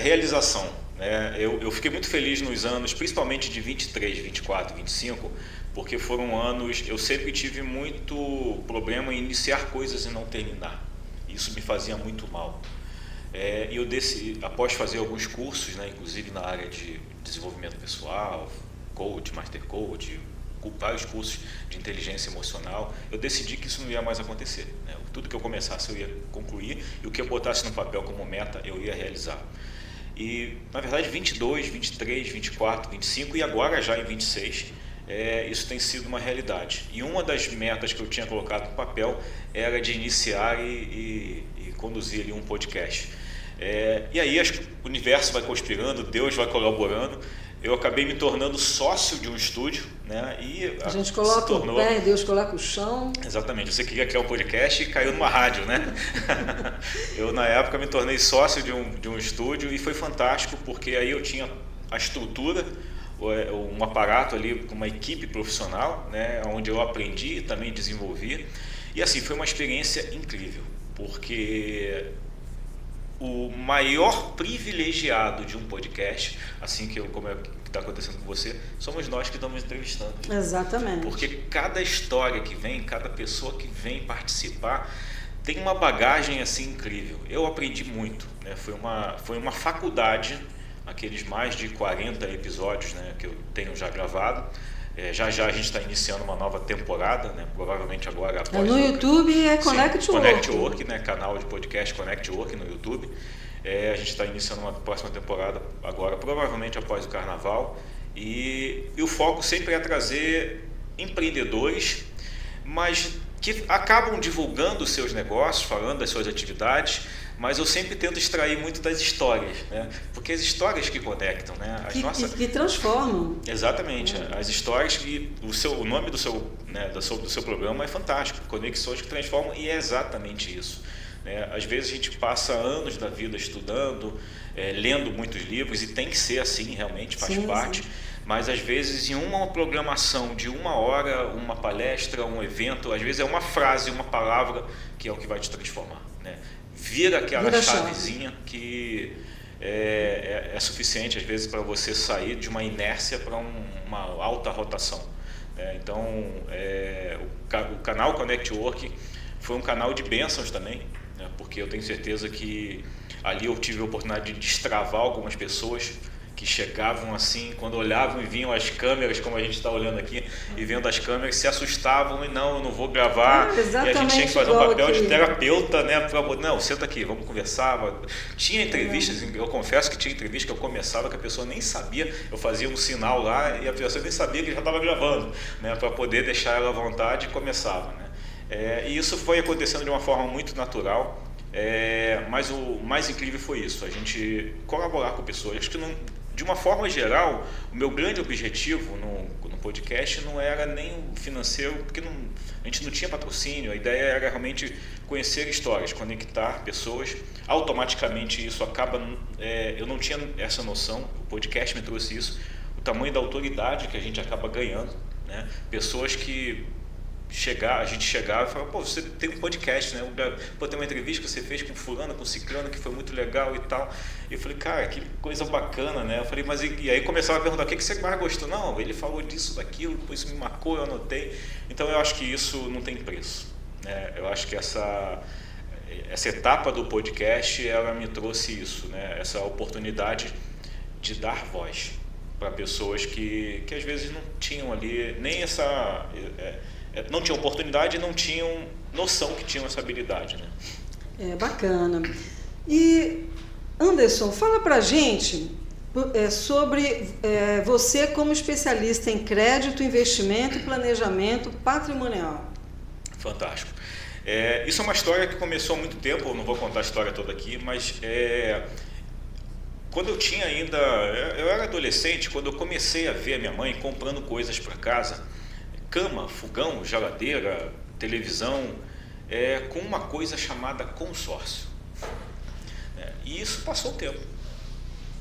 S5: realização, né? Eu fiquei muito feliz nos anos, principalmente de 23, 24, 25, porque foram anos, eu sempre tive muito problema em iniciar coisas e não terminar. Isso me fazia muito mal. E eu decidi, após fazer alguns cursos, né, inclusive na área de desenvolvimento pessoal, coach, master coach, vários cursos de inteligência emocional, eu decidi que isso não ia mais acontecer, né? Tudo que eu começasse eu ia concluir e o que eu botasse no papel como meta eu ia realizar. E na verdade 22, 23, 24, 25 e agora já em 26, isso tem sido uma realidade. E uma das metas que eu tinha colocado no papel era de iniciar e conduzir ali um podcast. E aí acho que o universo vai conspirando, Deus vai colaborando. Eu acabei me tornando sócio de um estúdio, né? E
S1: a gente coloca o pé e Deus coloca o chão.
S5: Exatamente. Você queria criar um podcast e caiu numa rádio, né? Eu na época me tornei sócio de um estúdio e foi fantástico porque aí eu tinha a estrutura, um aparato ali com uma equipe profissional, né? Onde eu aprendi e também desenvolvi. E assim foi uma experiência incrível, porque o maior privilegiado de um podcast, assim como é que está acontecendo com você, somos nós que estamos entrevistando.
S1: Exatamente.
S5: Porque cada história que vem, cada pessoa que vem participar, tem uma bagagem assim incrível. Eu aprendi muito, né? Foi uma faculdade, aqueles mais de 40 episódios, né, que eu tenho já gravado. Já a gente está iniciando uma nova temporada, né? Provavelmente agora após
S1: no YouTube é Connect Work.
S5: Connect Work, né? Canal de podcast Connect Work no YouTube. A gente está iniciando uma próxima temporada agora, provavelmente após o Carnaval. E o foco sempre é trazer empreendedores, mas que acabam divulgando os seus negócios, falando das suas atividades, mas eu sempre tento extrair muito das histórias, né? Porque as histórias que conectam, né?
S1: Que transformam.
S5: Exatamente, as histórias que o nome do seu programa é fantástico, Conexões que Transformam, e é exatamente isso, né? Às vezes a gente passa anos da vida estudando, lendo muitos livros, e tem que ser assim, realmente faz parte. Sim. Mas às vezes em uma programação de 1 hora, uma palestra, um evento, às vezes é uma frase, uma palavra que é o que vai te transformar, né? Vira aquela chavezinha que é suficiente às vezes para você sair de uma inércia para uma alta rotação, né? Então o canal Connect Work foi um canal de bênçãos também, né? Porque eu tenho certeza que ali eu tive a oportunidade de destravar algumas pessoas que chegavam assim, quando olhavam e viam as câmeras, como a gente está olhando aqui, e vendo as câmeras, se assustavam e não, eu não vou gravar. E a gente tinha que fazer um papel de terapeuta, né? Não, senta aqui, vamos conversar. Tinha entrevistas, eu confesso que tinha entrevistas que eu começava que a pessoa nem sabia, eu fazia um sinal lá e a pessoa nem sabia que já estava gravando, né? Para poder deixar ela à vontade, e começava, né? E isso foi acontecendo de uma forma muito natural. Mas o mais incrível foi isso, a gente colaborar com pessoas. Acho que de uma forma geral, o meu grande objetivo no podcast não era nem financeiro, porque a gente não tinha patrocínio, a ideia era realmente conhecer histórias, conectar pessoas. Automaticamente isso acaba, eu não tinha essa noção, o podcast me trouxe isso, o tamanho da autoridade que a gente acaba ganhando, né? Pessoas que a gente chegava e falava, pô, você tem um podcast, né? Pô, tem uma entrevista que você fez com fulano, com ciclano, que foi muito legal e tal. E eu falei, cara, que coisa bacana, né? Eu falei, mas e aí começava a perguntar, o que você mais gostou? Não, ele falou disso, daquilo, isso me marcou, eu anotei. Então eu acho que isso não tem preço, né? Eu acho que essa etapa do podcast, ela me trouxe isso, né? Essa oportunidade de dar voz para pessoas que às vezes não tinham ali nem não tinham oportunidade e não tinham noção que tinham essa habilidade, né?
S1: Bacana. E Anderson, fala pra gente sobre você como especialista em crédito, investimento e planejamento patrimonial.
S5: Fantástico. Isso é uma história que começou há muito tempo, eu não vou contar a história toda aqui, mas quando eu era adolescente, quando eu comecei a ver a minha mãe comprando coisas para casa, cama, fogão, geladeira, televisão, com uma coisa chamada consórcio. E isso passou o tempo.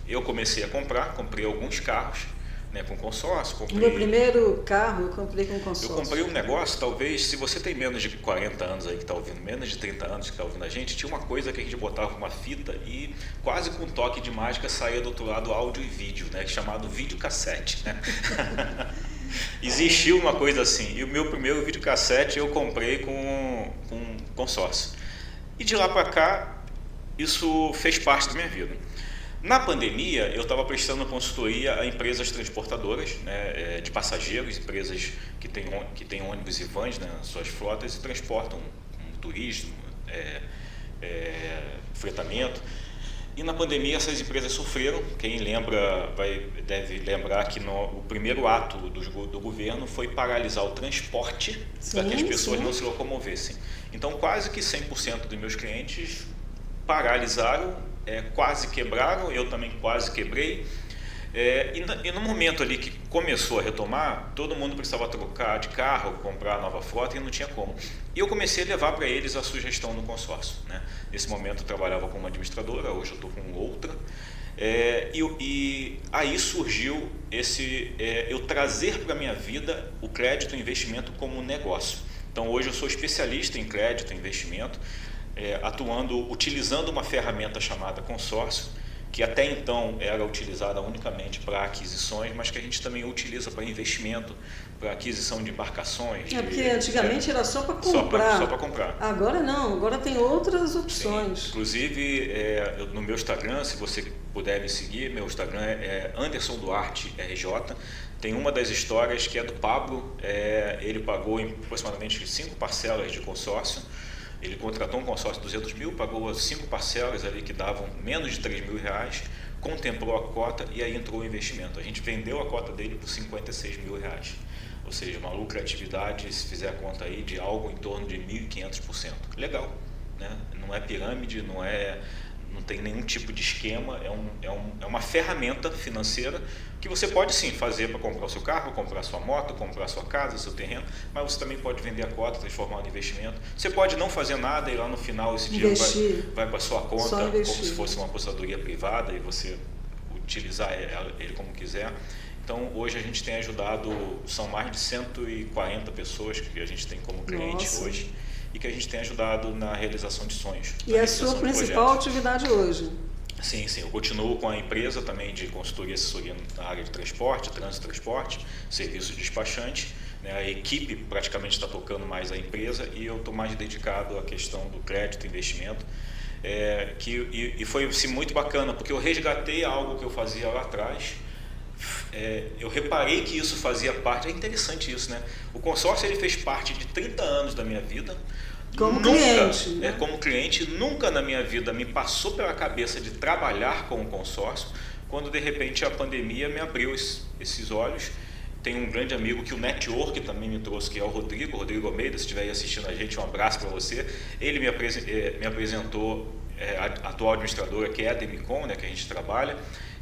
S5: Eu comecei a comprei alguns carros, né, com consórcio.
S1: Meu primeiro carro eu comprei com consórcio.
S5: Eu comprei um negócio, talvez, se você tem menos de 40 anos aí que está ouvindo, menos de 30 anos que está ouvindo a gente, tinha uma coisa que a gente botava uma fita e quase com um toque de mágica saía do outro lado áudio e vídeo, né, chamado videocassete, né? Existiu uma coisa assim, e o meu primeiro videocassete eu comprei com consórcio. E de lá para cá, isso fez parte da minha vida. Na pandemia, eu estava prestando consultoria a empresas transportadoras, né, de passageiros, empresas que têm ônibus e vans, né, nas suas frotas e transportam turismo, fretamento. E na pandemia essas empresas sofreram. Quem lembra deve lembrar que o primeiro ato do governo foi paralisar o transporte para que as pessoas não se locomovessem. Então quase que 100% dos meus clientes paralisaram, quase quebraram, eu também quase quebrei. E no momento ali que começou a retomar, todo mundo precisava trocar de carro, comprar nova frota e não tinha como. E eu comecei a levar para eles a sugestão do consórcio, né? Nesse momento eu trabalhava com uma administradora, hoje eu estou com outra. E aí surgiu eu trazer para a minha vida o crédito e investimento como negócio. Então hoje eu sou especialista em crédito e investimento, utilizando uma ferramenta chamada consórcio, que até então era utilizada unicamente para aquisições, mas que a gente também utiliza para investimento, para aquisição de embarcações.
S1: Porque antigamente era só para comprar.
S5: Só para comprar.
S1: Agora não, agora tem outras opções.
S5: Sim. Inclusive, no meu Instagram, se você puder me seguir, meu Instagram é Anderson Duarte RJ. Tem uma das histórias que é do Pablo, ele pagou em aproximadamente 5 parcelas de consórcio. Ele contratou um consórcio de 200 mil, pagou 5 parcelas ali que davam menos de 3 mil reais, contemplou a cota e aí entrou o investimento. A gente vendeu a cota dele por 56 mil reais. Ou seja, uma lucratividade, se fizer a conta aí, de algo em torno de 1.500%. Legal, né? Não é pirâmide, não tem nenhum tipo de esquema, é uma ferramenta financeira que você pode sim fazer para comprar o seu carro, comprar a sua moto, comprar a sua casa, seu terreno, mas você também pode vender a cota, transformar em investimento. Você pode não fazer nada e lá no final esse dinheiro vai para a sua conta, como se fosse uma apostadoria privada e você utilizar ele como quiser. Então, hoje a gente tem ajudado, são mais de 140 pessoas que a gente tem como cliente hoje e que a gente tem ajudado na realização de sonhos.
S1: E é a sua principal atividade hoje?
S5: Sim, eu continuo com a empresa também de consultoria e assessoria na área de transporte, trânsito e transporte, serviço de despachante. Né? A equipe praticamente está tocando mais a empresa e eu estou mais dedicado à questão do crédito e investimento. E foi assim, muito bacana, porque eu resgatei algo que eu fazia lá atrás. Eu reparei que isso fazia parte, é interessante isso, né? O consórcio ele fez parte de 30 anos da minha vida.
S1: Como cliente. Né?
S5: Como cliente, nunca na minha vida me passou pela cabeça de trabalhar com o consórcio, quando de repente a pandemia me abriu esses olhos. Tem um grande amigo que o Network também me trouxe, que é o Rodrigo Almeida, se estiver aí assistindo a gente, um abraço para você. Ele me apresentou a atual administradora, que é a Demicon, né, que a gente trabalha.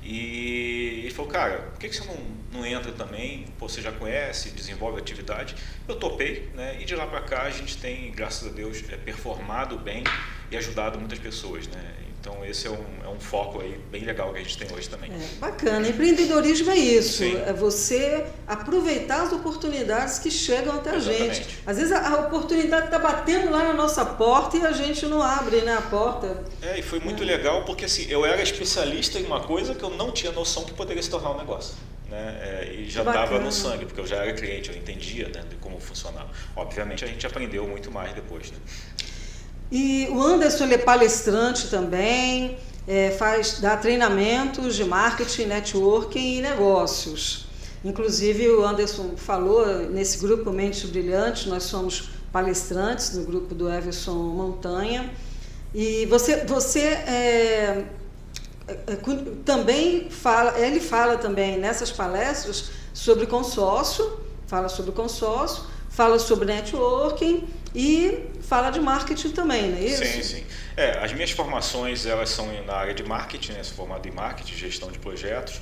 S5: E ele falou, cara, por que você não entra também? Pô, você já conhece, desenvolve atividade. Eu topei, né? E de lá para cá a gente tem, graças a Deus, performado bem e ajudado muitas pessoas, né? Então esse é um foco aí bem legal que a gente tem hoje também.
S1: Bacana. Empreendedorismo é isso.
S5: Sim.
S1: É você aproveitar as oportunidades que chegam até a gente. Às vezes a oportunidade está batendo lá na nossa porta e a gente não abre, né, a porta.
S5: E foi muito legal porque assim, eu era especialista em uma coisa que eu não tinha noção que poderia se tornar um negócio. Né? E já estava no sangue, porque eu já era cliente, eu entendia, né, de como funcionava. Obviamente a gente aprendeu muito mais depois. Né?
S1: E o Anderson ele é palestrante também, dá treinamentos de marketing, networking e negócios. Inclusive o Anderson falou, nesse grupo Mente Brilhante, nós somos palestrantes no grupo do Everson Montanha. E você também ele fala também nessas palestras sobre consórcio, fala sobre networking e fala de marketing também, não é isso?
S5: Sim. As minhas formações elas são na área de marketing, né? Sou formado em marketing, gestão de projetos,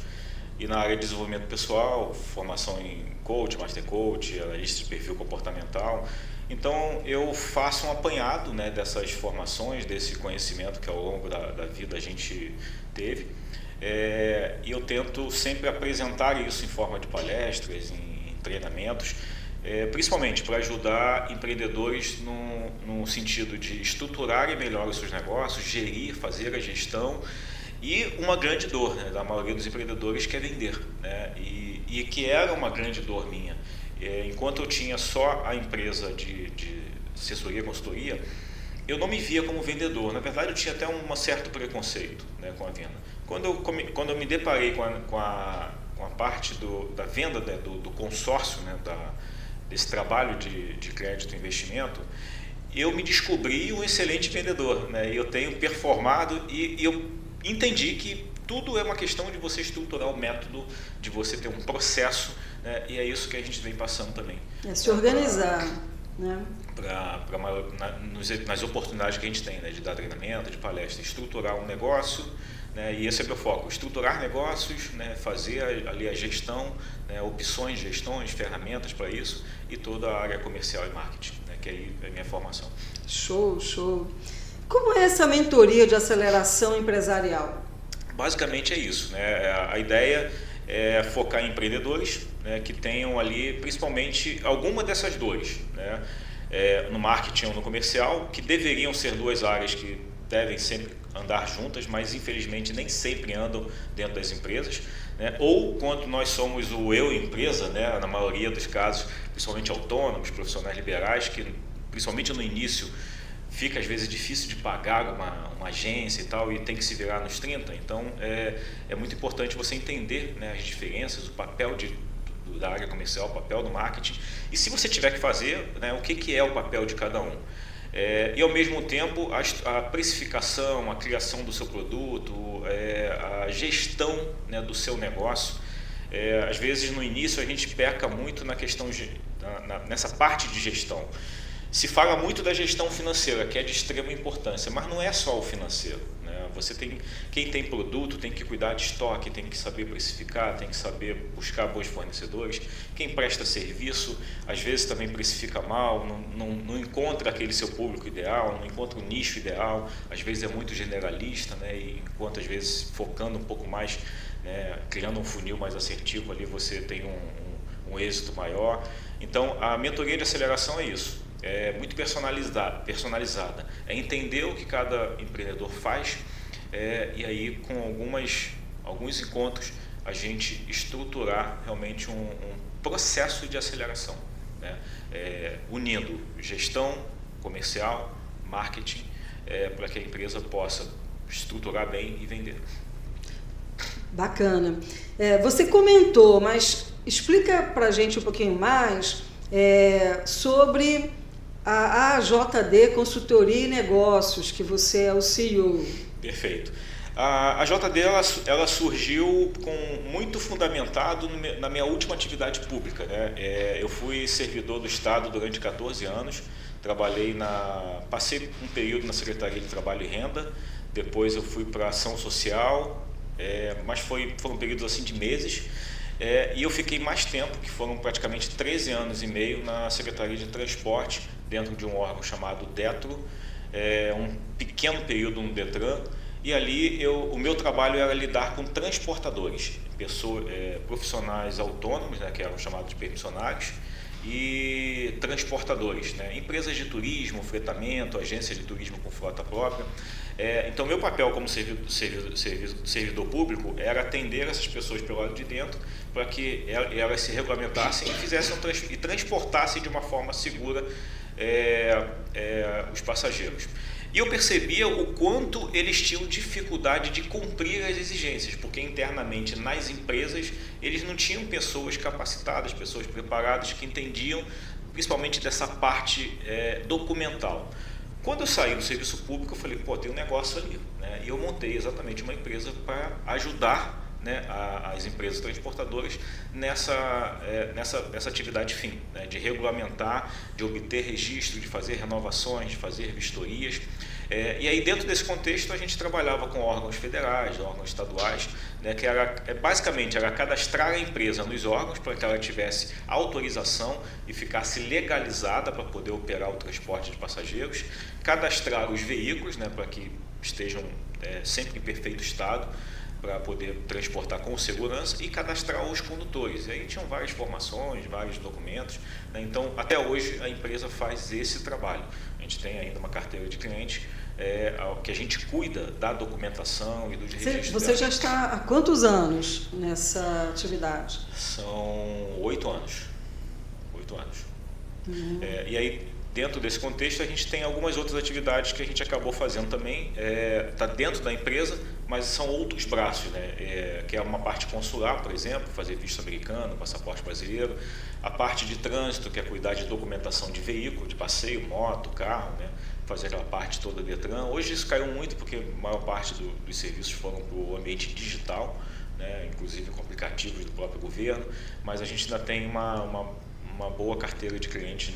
S5: e na área de desenvolvimento pessoal, formação em coach, master coach, analista de perfil comportamental. Então eu faço um apanhado, né, dessas formações, desse conhecimento que ao longo da vida a gente teve, e eu tento sempre apresentar isso em forma de palestras, em treinamentos, principalmente para ajudar empreendedores no sentido de estruturarem melhor os seus negócios, gerir, fazer a gestão. E uma grande dor, né, da maioria dos empreendedores que é vender, né, e que era uma grande dor minha. Enquanto eu tinha só a empresa de assessoria e consultoria, eu não me via como vendedor. Na verdade, eu tinha até um certo preconceito, né, com a venda. Quando eu me deparei com a parte da venda, né, do consórcio, né, desse trabalho de crédito e investimento, eu me descobri um excelente vendedor, né, e eu tenho performado e eu entendi que tudo é uma questão de você estruturar o método, de você ter um processo, né, e é isso que a gente vem passando também.
S1: Se organizar, né?
S5: Nas oportunidades que a gente tem, né, de dar treinamento, de palestra, estruturar um negócio, né, e esse é o meu foco, estruturar negócios, né, fazer ali a gestão, né, opções de gestões, ferramentas para isso, e toda a área comercial e marketing, né, que aí é a minha formação.
S1: Show! Como é essa mentoria de aceleração empresarial?
S5: Basicamente é isso, né? A ideia é focar em empreendedores, né, que tenham ali principalmente alguma dessas dores, né, no marketing ou no comercial, que deveriam ser duas áreas que devem sempre andar juntas, mas infelizmente nem sempre andam dentro das empresas, né? Ou quando nós somos o eu empresa, né? Na maioria dos casos, principalmente autônomos, profissionais liberais, que principalmente no início fica às vezes difícil de pagar uma agência e tal, e tem que se virar nos 30. Então é muito importante você entender, né, as diferenças, o papel da área comercial, o papel do marketing, e se você tiver que fazer, né, o que é o papel de cada um. E ao mesmo tempo a precificação, a criação do seu produto, a gestão, né, do seu negócio. Às vezes no início a gente peca muito na questão nessa parte de gestão. Se fala muito da gestão financeira, que é de extrema importância, mas não é só o financeiro, né? Quem tem produto tem que cuidar de estoque, tem que saber precificar, tem que saber buscar bons fornecedores. Quem presta serviço, às vezes também precifica mal, não encontra aquele seu público ideal, não encontra o nicho ideal, às vezes é muito generalista, né? E enquanto às vezes focando um pouco mais, né, criando um funil mais assertivo ali, você tem um êxito maior. Então a mentoria de aceleração é isso. É muito personalizada, é entender o que cada empreendedor faz, e aí com alguns encontros a gente estruturar realmente um processo de aceleração, né? Unindo gestão comercial, marketing, para que a empresa possa estruturar bem e vender.
S1: Bacana. Você comentou, mas explica para a gente um pouquinho mais sobre a AJD Consultoria e Negócios, que você é o CEO.
S5: Perfeito. A AJD ela surgiu muito fundamentado na minha última atividade pública, né? Eu fui servidor do Estado durante 14 anos, passei um período na Secretaria de Trabalho e Renda, depois eu fui para Ação Social, mas foram períodos assim de meses. E eu fiquei mais tempo, que foram praticamente 13 anos e meio, na Secretaria de Transporte, dentro de um órgão chamado DETRO, um pequeno período no DETRAN, e ali o meu trabalho era lidar com transportadores, profissionais autônomos, né, que eram chamados de permissionários, e transportadores, né, empresas de turismo, fretamento, agências de turismo com frota própria. Então meu papel como servidor público era atender essas pessoas pelo lado de dentro, para que elas se regulamentassem e transportassem de uma forma segura os passageiros. E eu percebia o quanto eles tinham dificuldade de cumprir as exigências, porque internamente nas empresas eles não tinham pessoas capacitadas, pessoas preparadas que entendiam principalmente dessa parte documental. Quando eu saí do serviço público, eu falei, tem um negócio ali, né? E eu montei exatamente uma empresa para ajudar, né, as empresas transportadoras nessa atividade fim, né, de regulamentar, de obter registro, de fazer renovações, de fazer vistorias. E aí dentro desse contexto a gente trabalhava com órgãos federais, órgãos estaduais, né, que basicamente era cadastrar a empresa nos órgãos para que ela tivesse autorização e ficasse legalizada para poder operar o transporte de passageiros, cadastrar os veículos, né, para que estejam sempre em perfeito estado, para poder transportar com segurança, e cadastrar os condutores. E aí tinham várias formações, vários documentos, né? Então, até hoje, a empresa faz esse trabalho. A gente tem ainda uma carteira de clientes que a gente cuida da documentação e do registro.
S1: Você já está há quantos anos nessa atividade?
S5: São 8 anos. 8 anos. E aí, dentro desse contexto, a gente tem algumas outras atividades que a gente acabou fazendo também, está dentro da empresa, mas são outros braços, né? Que é uma parte consular, por exemplo, fazer visto americano, passaporte brasileiro, a parte de trânsito, que é cuidar de documentação de veículo, de passeio, moto, carro, né? Fazer aquela parte toda do DETRAN. Hoje isso caiu muito porque a maior parte dos serviços foram para o ambiente digital, né? Inclusive com aplicativos do próprio governo, mas a gente ainda tem uma boa carteira de clientes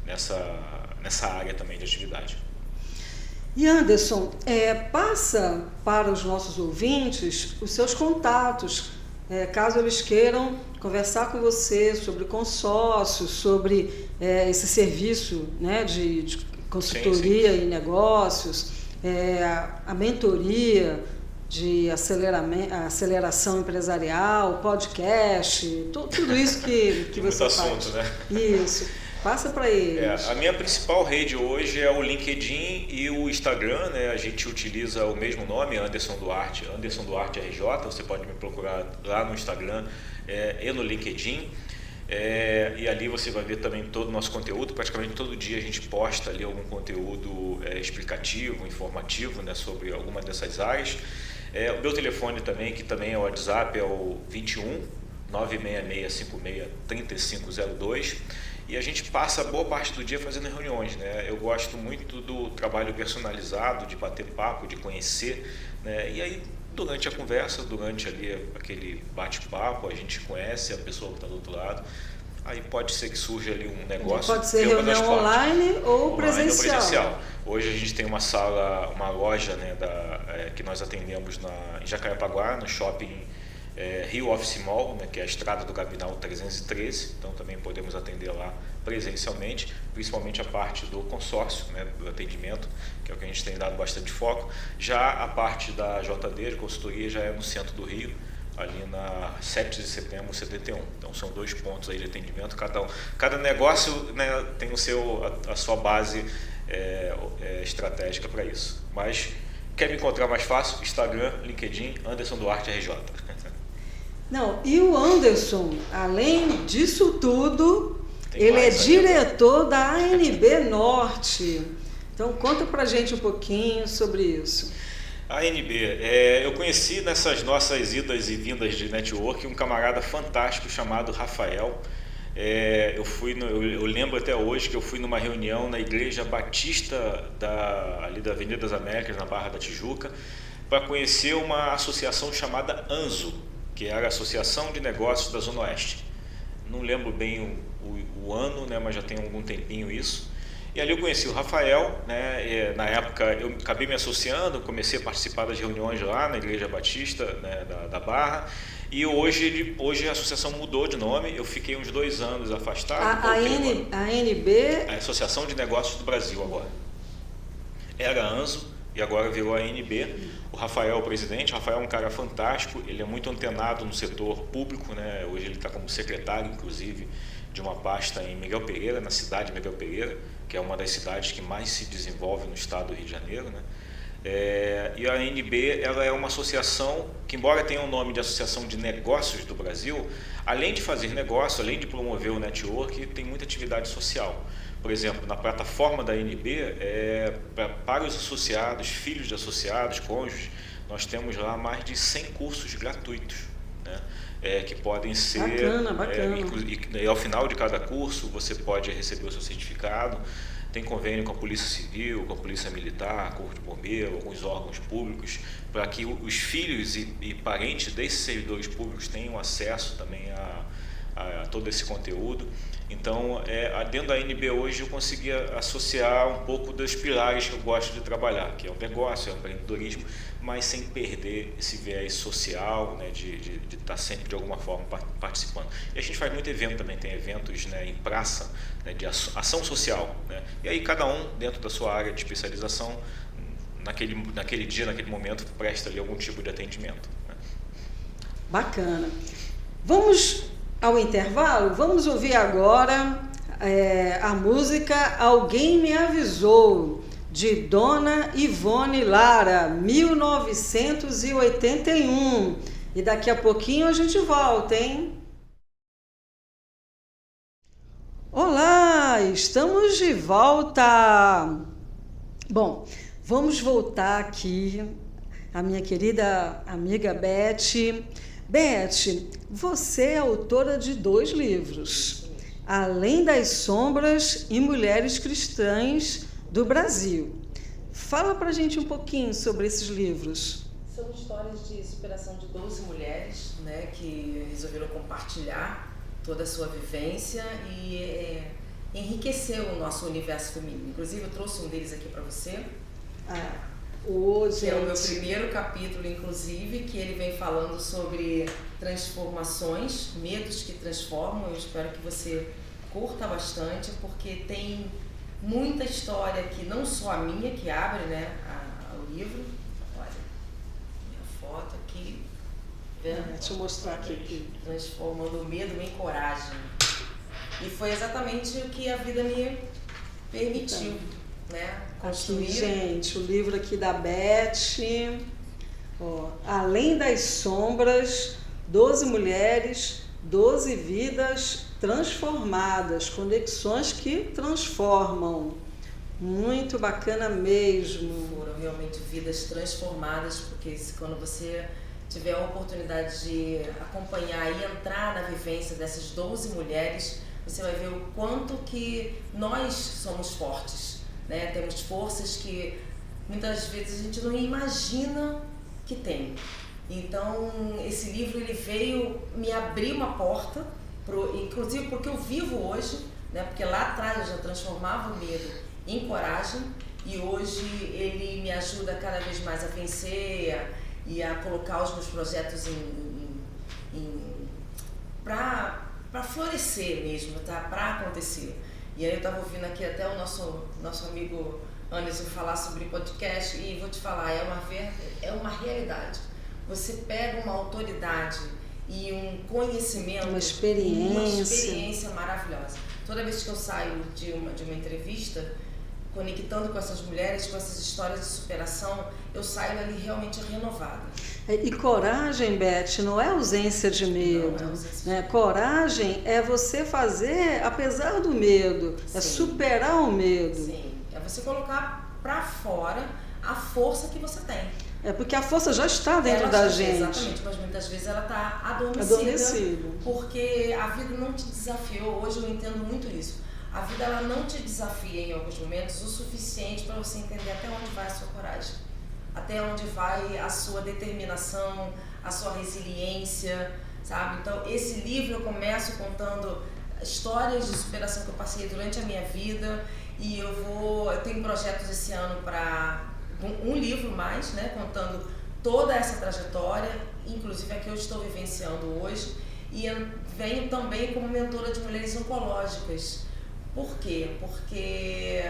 S5: nessa área também de atividade.
S1: E Anderson, passa para os nossos ouvintes os seus contatos, caso eles queiram conversar com você sobre consórcio, sobre esse serviço, né, de consultoria e negócios, a mentoria de aceleração empresarial, podcast, tudo isso que você faz.
S5: Muito assunto, né?
S1: Isso. Passa para eles.
S5: A minha principal rede hoje é o LinkedIn e o Instagram, né? A gente utiliza o mesmo nome, Anderson Duarte RJ. Você pode me procurar lá no Instagram e no LinkedIn. E ali você vai ver também todo o nosso conteúdo. Praticamente todo dia a gente posta ali algum conteúdo explicativo, informativo, né, sobre alguma dessas áreas. O meu telefone também, que também é o WhatsApp, é o 21 966 56 3502. E a gente passa boa parte do dia fazendo reuniões, né? Eu gosto muito do trabalho personalizado, de bater papo, de conhecer, né? E aí, durante a conversa, durante ali aquele bate-papo, a gente conhece a pessoa que está do outro lado. Aí pode ser que surja ali um negócio.
S1: Pode ser reunião online ou presencial.
S5: Hoje a gente tem uma sala, uma loja, né, que nós atendemos em Jacarepaguá, no shopping Rio Office Mall, né, que é a estrada do Gabinal 313, então também podemos atender lá presencialmente, principalmente a parte do consórcio, né, do atendimento, que é o que a gente tem dado bastante foco. Já a parte da JD, de consultoria, já é no centro do Rio, ali na 7 de setembro, 71. Então são 2 pontos aí de atendimento, cada negócio, né, tem a sua base estratégica para isso. Mas quer me encontrar mais fácil? Instagram, LinkedIn, Anderson Duarte RJ.
S1: Não, e o Anderson, além disso tudo, ele é diretor da ANB Norte. Então conta pra gente um pouquinho sobre isso.
S5: A ANB, eu conheci nessas nossas idas e vindas de network um camarada fantástico chamado Rafael. Eu lembro até hoje que eu fui numa reunião na Igreja Batista ali da Avenida das Américas, na Barra da Tijuca, para conhecer uma associação chamada ANZO, que era a Associação de Negócios da Zona Oeste. Não lembro bem o ano, né, mas já tem algum tempinho isso. E ali eu conheci o Rafael, né, na época eu acabei me associando, comecei a participar das reuniões lá na Igreja Batista, né, da Barra. E hoje a associação mudou de nome, eu fiquei uns 2 anos afastado.
S1: A ANB...
S5: A Associação de Negócios do Brasil agora. Era a ANZO e agora virou a ANB. O Rafael, o presidente, o Rafael é um cara fantástico, ele é muito antenado no setor público, né? Hoje ele está como secretário, inclusive, de uma pasta em Miguel Pereira, na cidade de Miguel Pereira, que é uma das cidades que mais se desenvolve no estado do Rio de Janeiro, né? E a ANB, ela é uma associação que, embora tenha o nome de Associação de Negócios do Brasil, além de fazer negócio, além de promover o network, tem muita atividade social. Por exemplo, na plataforma da ANB, para os associados, filhos de associados, cônjuges, nós temos lá mais de 100 cursos gratuitos, né? Que podem ser...
S1: Bacana.
S5: E ao final de cada curso, você pode receber o seu certificado. Tem convênio com a Polícia Civil, com a Polícia Militar, Corpo de Bombeiro, alguns órgãos públicos, para que os filhos e parentes desses servidores públicos tenham acesso também a todo esse conteúdo. Então, dentro da ANB hoje eu consegui associar um pouco dos pilares que eu gosto de trabalhar, que é o negócio, é o empreendedorismo, mas sem perder esse viés social, né, de estar sempre de alguma forma participando. E a gente faz muito evento também, tem eventos, né, em praça, né, de ação social, né? E aí cada um, dentro da sua área de especialização, naquele dia, naquele momento, presta ali algum tipo de atendimento, né?
S1: Bacana. Vamos ao intervalo? Vamos ouvir agora a música Alguém Me Avisou, de Dona Ivone Lara, 1981. E daqui a pouquinho a gente volta, hein? Olá, estamos de volta. Bom, vamos voltar aqui a minha querida amiga Beth. Beth, você é autora de 2 livros, Além das Sombras e Mulheres Cristãs do Brasil. Fala pra gente um pouquinho sobre esses livros.
S3: São histórias de superação de 12 mulheres, né, que resolveram compartilhar toda a sua vivência e enriqueceu o nosso universo feminino. Inclusive, eu trouxe um deles aqui para você. Que é o meu primeiro capítulo, inclusive, que ele vem falando sobre transformações, medos que transformam. Eu espero que você curta bastante, porque tem muita história aqui, não só a minha, que abre, né, o livro. Olha, minha foto aqui.
S1: Deixa eu mostrar aqui.
S3: Transformando o medo em coragem. E foi exatamente o que a vida me permitiu, né? Construir.
S1: Aqui, gente, o livro aqui da Beth, ó, Além das Sombras, 12 mulheres, 12 vidas transformadas, conexões que transformam. Muito bacana mesmo.
S3: Foram realmente vidas transformadas, porque quando você tiver a oportunidade de acompanhar e entrar na vivência dessas 12 mulheres, você vai ver o quanto que nós somos fortes, né? Temos forças que muitas vezes a gente não imagina que tem. Então, esse livro ele veio me abrir uma porta, inclusive porque eu vivo hoje, né? Porque lá atrás eu já transformava o medo em coragem e hoje ele me ajuda cada vez mais a vencer e a colocar os meus projetos para florescer mesmo, tá? Para acontecer. E aí eu estava ouvindo aqui até o nosso amigo Anderson falar sobre podcast e vou te falar, é uma realidade. Você pega uma autoridade e um conhecimento,
S1: uma experiência
S3: maravilhosa. Toda vez que eu saio de uma entrevista, conectando com essas mulheres, com essas histórias de superação, eu saio ali realmente renovada.
S1: E coragem, Beth, não é ausência de medo.
S3: Não é ausência.
S1: Né? Coragem é você fazer apesar do medo,
S3: Sim.
S1: É superar o medo.
S3: Sim, é você colocar para fora a força que você tem.
S1: É porque a força já está dentro da gente.
S3: Exatamente, mas muitas vezes ela está adormecida. Porque a vida não te desafiou, hoje eu entendo muito isso. A vida ela não te desafia em alguns momentos o suficiente para você entender até onde vai a sua coragem, até onde vai a sua determinação, a sua resiliência, sabe? Então, esse livro eu começo contando histórias de superação que eu passei durante a minha vida e eu tenho projetos esse ano para um livro mais, né? Contando toda essa trajetória, inclusive a que eu estou vivenciando hoje, e venho também como mentora de mulheres oncológicas. Por quê? Porque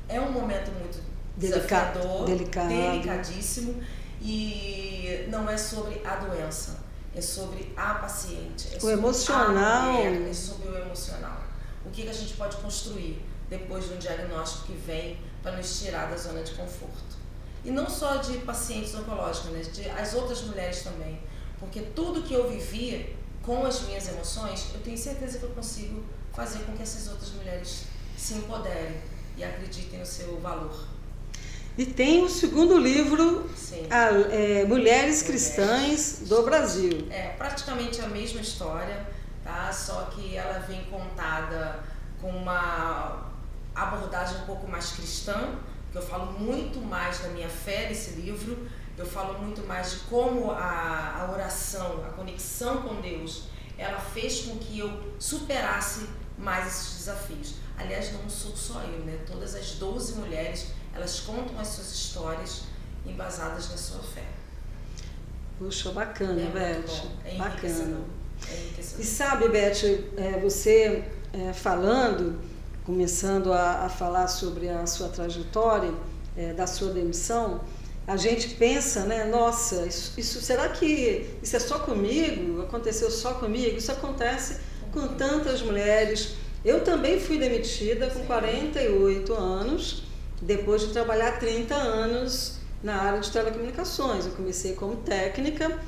S3: é um momento muito desafiador, delicadíssimo, e não é sobre a doença, é sobre a paciente, é sobre
S1: emocional.
S3: A mulher, é sobre o emocional. O que a gente pode construir depois de um diagnóstico que vem para nos tirar da zona de conforto. E não só de pacientes oncológicos, né? As outras mulheres também. Porque tudo que eu vivi com as minhas emoções, eu tenho certeza que eu consigo fazer com que essas outras mulheres se empoderem e acreditem no seu valor.
S1: E tem o segundo livro, Mulheres Cristãs do Brasil.
S3: É praticamente a mesma história, tá? Só que ela vem contada com uma abordagem um pouco mais cristã, que eu falo muito mais da minha fé nesse livro, eu falo muito mais de como a oração, a conexão com Deus, ela fez com que eu superasse mais esses desafios. Aliás, não sou só eu, né? Todas as 12 mulheres, elas contam as suas histórias embasadas na sua fé.
S1: Puxa, bacana, Beth.
S3: É
S1: bacana.
S3: É enriquecedor.
S1: E sabe, Beth, você falando, começando a falar sobre a sua trajetória, da sua demissão, a gente pensa, né? Nossa, isso será que isso é só comigo? Aconteceu só comigo? Isso acontece com tantas mulheres. Eu também fui demitida com 48 anos, depois de trabalhar 30 anos na área de telecomunicações. Eu comecei como técnica,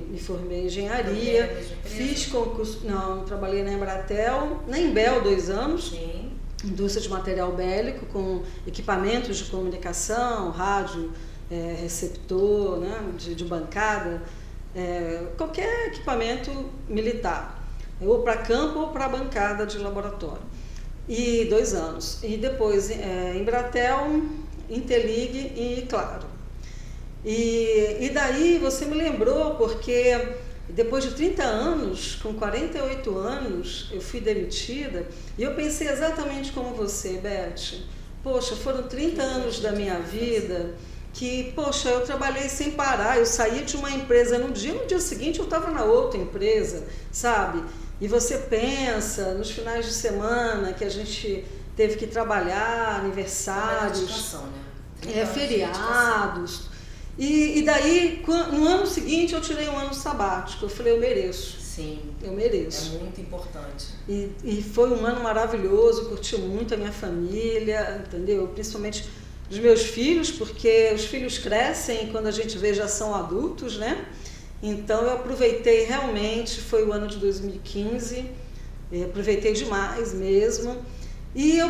S1: me formei em engenharia, fiz concurso, não, trabalhei na Embratel, na Embel 2 anos,
S3: Sim.
S1: Indústria de material bélico, com equipamentos de comunicação, rádio, receptor, né, de bancada, qualquer equipamento militar, ou para campo ou para bancada de laboratório. E 2 anos. E depois Embratel, Intelig e Claro. E daí você me lembrou, porque depois de 30 anos, com 48 anos, eu fui demitida e eu pensei exatamente como você, Beth. Poxa, foram 30 anos da minha vida que, poxa, eu trabalhei sem parar, eu saí de uma empresa no dia seguinte eu estava na outra empresa, sabe? E você pensa nos finais de semana que a gente teve que trabalhar, aniversários,
S3: né?
S1: feriados. E daí, no ano seguinte, eu tirei um ano sabático. Eu falei, eu mereço.
S3: Sim. Sim.
S1: Eu mereço.
S3: É muito importante.
S1: E foi um ano maravilhoso, curti muito a minha família, entendeu? Principalmente os meus filhos, porque os filhos crescem e quando a gente vê já são adultos, né? Então eu aproveitei realmente, foi o ano de 2015, aproveitei demais mesmo. E eu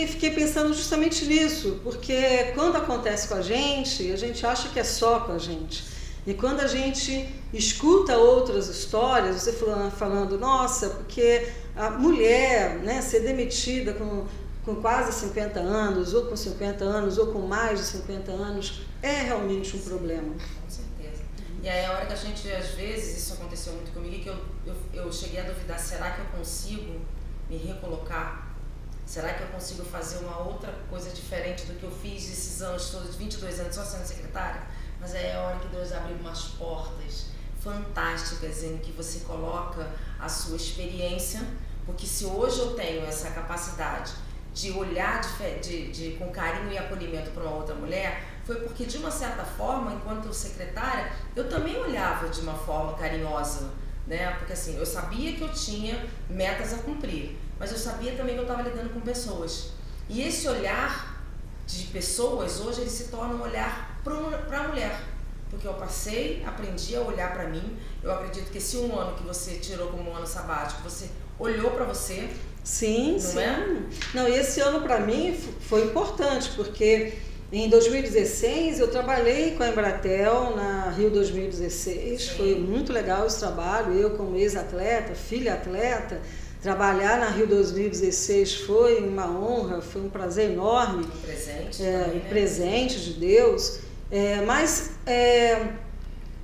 S1: fiquei pensando justamente nisso, porque quando acontece com a gente acha que é só com a gente. E quando a gente escuta outras histórias, você falando, nossa, porque a mulher, né, ser demitida com quase 50 anos, ou com 50 anos, ou com mais de 50 anos, é realmente um problema.
S3: Com certeza. E aí a hora que a gente, às vezes, isso aconteceu muito comigo, que eu cheguei a duvidar, será que eu consigo me recolocar? Será que eu consigo fazer uma outra coisa diferente do que eu fiz esses anos todos, 22 anos só sendo secretária? Mas aí é a hora que Deus abre umas portas fantásticas em que você coloca a sua experiência, porque se hoje eu tenho essa capacidade de olhar com carinho e acolhimento para uma outra mulher, foi porque de uma certa forma, enquanto secretária, eu também olhava de uma forma carinhosa, né? Porque assim, eu sabia que eu tinha metas a cumprir, mas eu sabia também que eu estava lidando com pessoas. E esse olhar de pessoas, hoje, ele se torna um olhar para a mulher. Porque eu aprendi a olhar para mim. Eu acredito que esse um ano que você tirou como um ano sabático, você olhou para você.
S1: Sim,
S3: não é?
S1: Não, e esse ano para mim foi importante, porque em 2016 eu trabalhei com a Embratel na Rio 2016. Sim. Foi muito legal esse trabalho, eu como ex-atleta, filha atleta. Trabalhar na Rio 2016 foi uma honra, foi um prazer enorme.
S3: Um presente
S1: também,
S3: né?
S1: Um presente de Deus. Mas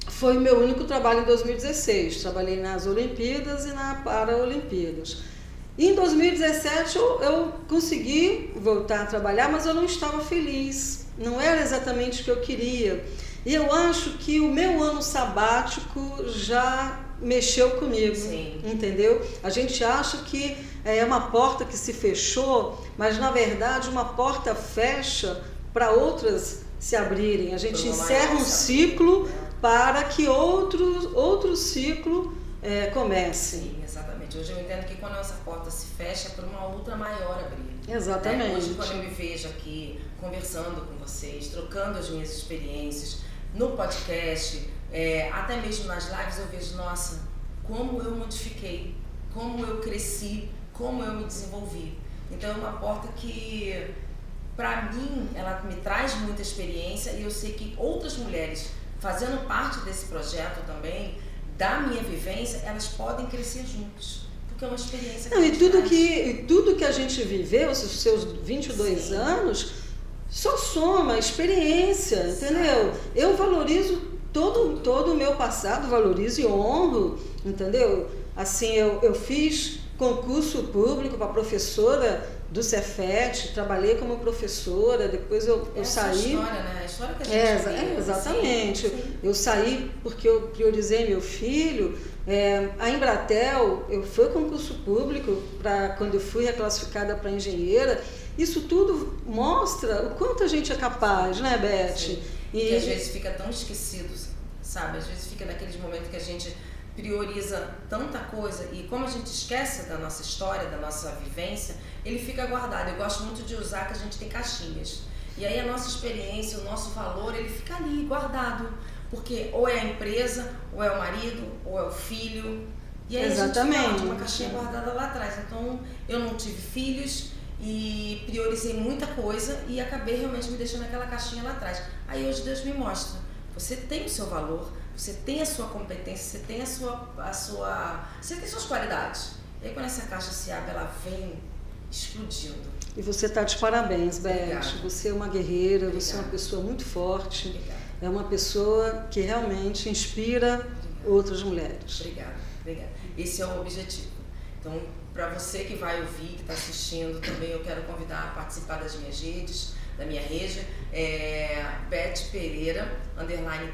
S1: foi o meu único trabalho em 2016. Trabalhei nas Olimpíadas e na Paralimpíadas. Em 2017 eu consegui voltar a trabalhar, mas eu não estava feliz. Não era exatamente o que eu queria. E eu acho que o meu ano sabático já mexeu comigo.
S3: Sim.
S1: Entendeu? A gente acha que é uma porta que se fechou, mas na verdade uma porta fecha para outras se abrirem. A gente encerra um ciclo para que outro ciclo comece.
S3: Sim, exatamente. Hoje eu entendo que quando essa porta se fecha é para uma outra maior abrir.
S1: Exatamente.
S3: Hoje, quando eu me vejo aqui conversando com vocês, trocando as minhas experiências, no podcast, até mesmo nas lives, eu vejo, nossa, como eu modifiquei, como eu cresci, como eu me desenvolvi. Então é uma porta que, para mim, ela me traz muita experiência e eu sei que outras mulheres, fazendo parte desse projeto também, da minha vivência, elas podem crescer juntos. Porque é uma experiência que
S1: tudo que a gente viveu, os seus 22 Sim. anos, só soma experiência, entendeu? Eu valorizo todo o meu passado, valorizo e honro, entendeu? Assim, eu fiz concurso público para professora do Cefet, trabalhei como professora, depois eu saí...
S3: História, né? A história que a gente vive.
S1: Exatamente.
S3: Sim.
S1: Eu saí porque eu priorizei meu filho. A Embratel, eu fui concurso público quando eu fui reclassificada para engenheira. Isso tudo mostra o quanto a gente é capaz, né, Beth?
S3: Sim. E às vezes fica tão esquecido, sabe? Às vezes fica naqueles momentos que a gente prioriza tanta coisa e como a gente esquece da nossa história, da nossa vivência, ele fica guardado. Eu gosto muito de usar que a gente tem caixinhas. E aí a nossa experiência, o nosso valor, ele fica ali guardado. Porque ou é a empresa, ou é o marido, ou é o filho. E aí
S1: Exatamente.
S3: A gente fica uma caixinha guardada lá atrás. Então eu não tive filhos e priorizei muita coisa e acabei realmente me deixando aquela caixinha lá atrás. Aí hoje Deus me mostra, você tem o seu valor, você tem a sua competência, você tem você tem suas qualidades. E aí quando essa caixa se abre, ela vem explodindo.
S1: E você está de parabéns, Beth.
S3: Obrigada.
S1: Você é uma guerreira,
S3: Obrigada.
S1: Você é uma pessoa muito forte.
S3: Obrigada.
S1: É uma pessoa que realmente inspira outras mulheres.
S3: Obrigada. Esse é o objetivo. Então, para você que vai ouvir, que está assistindo, também eu quero convidar a participar das minhas redes, da minha rede, Beth Pereira,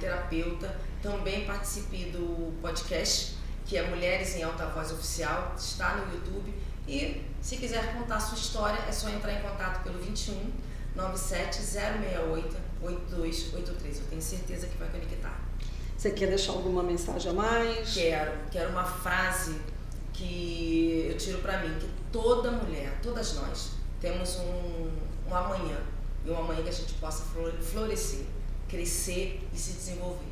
S3: _terapeuta. Também participe do podcast, que é Mulheres em Alta Voz Oficial, está no YouTube. E se quiser contar a sua história, é só entrar em contato pelo 21 97 068 8283. Eu tenho certeza que vai conectar.
S1: Você quer deixar alguma mensagem a mais?
S3: Quero uma frase que eu tiro para mim, que toda mulher, todas nós, temos um amanhã, e um amanhã que a gente possa florescer, crescer e se desenvolver.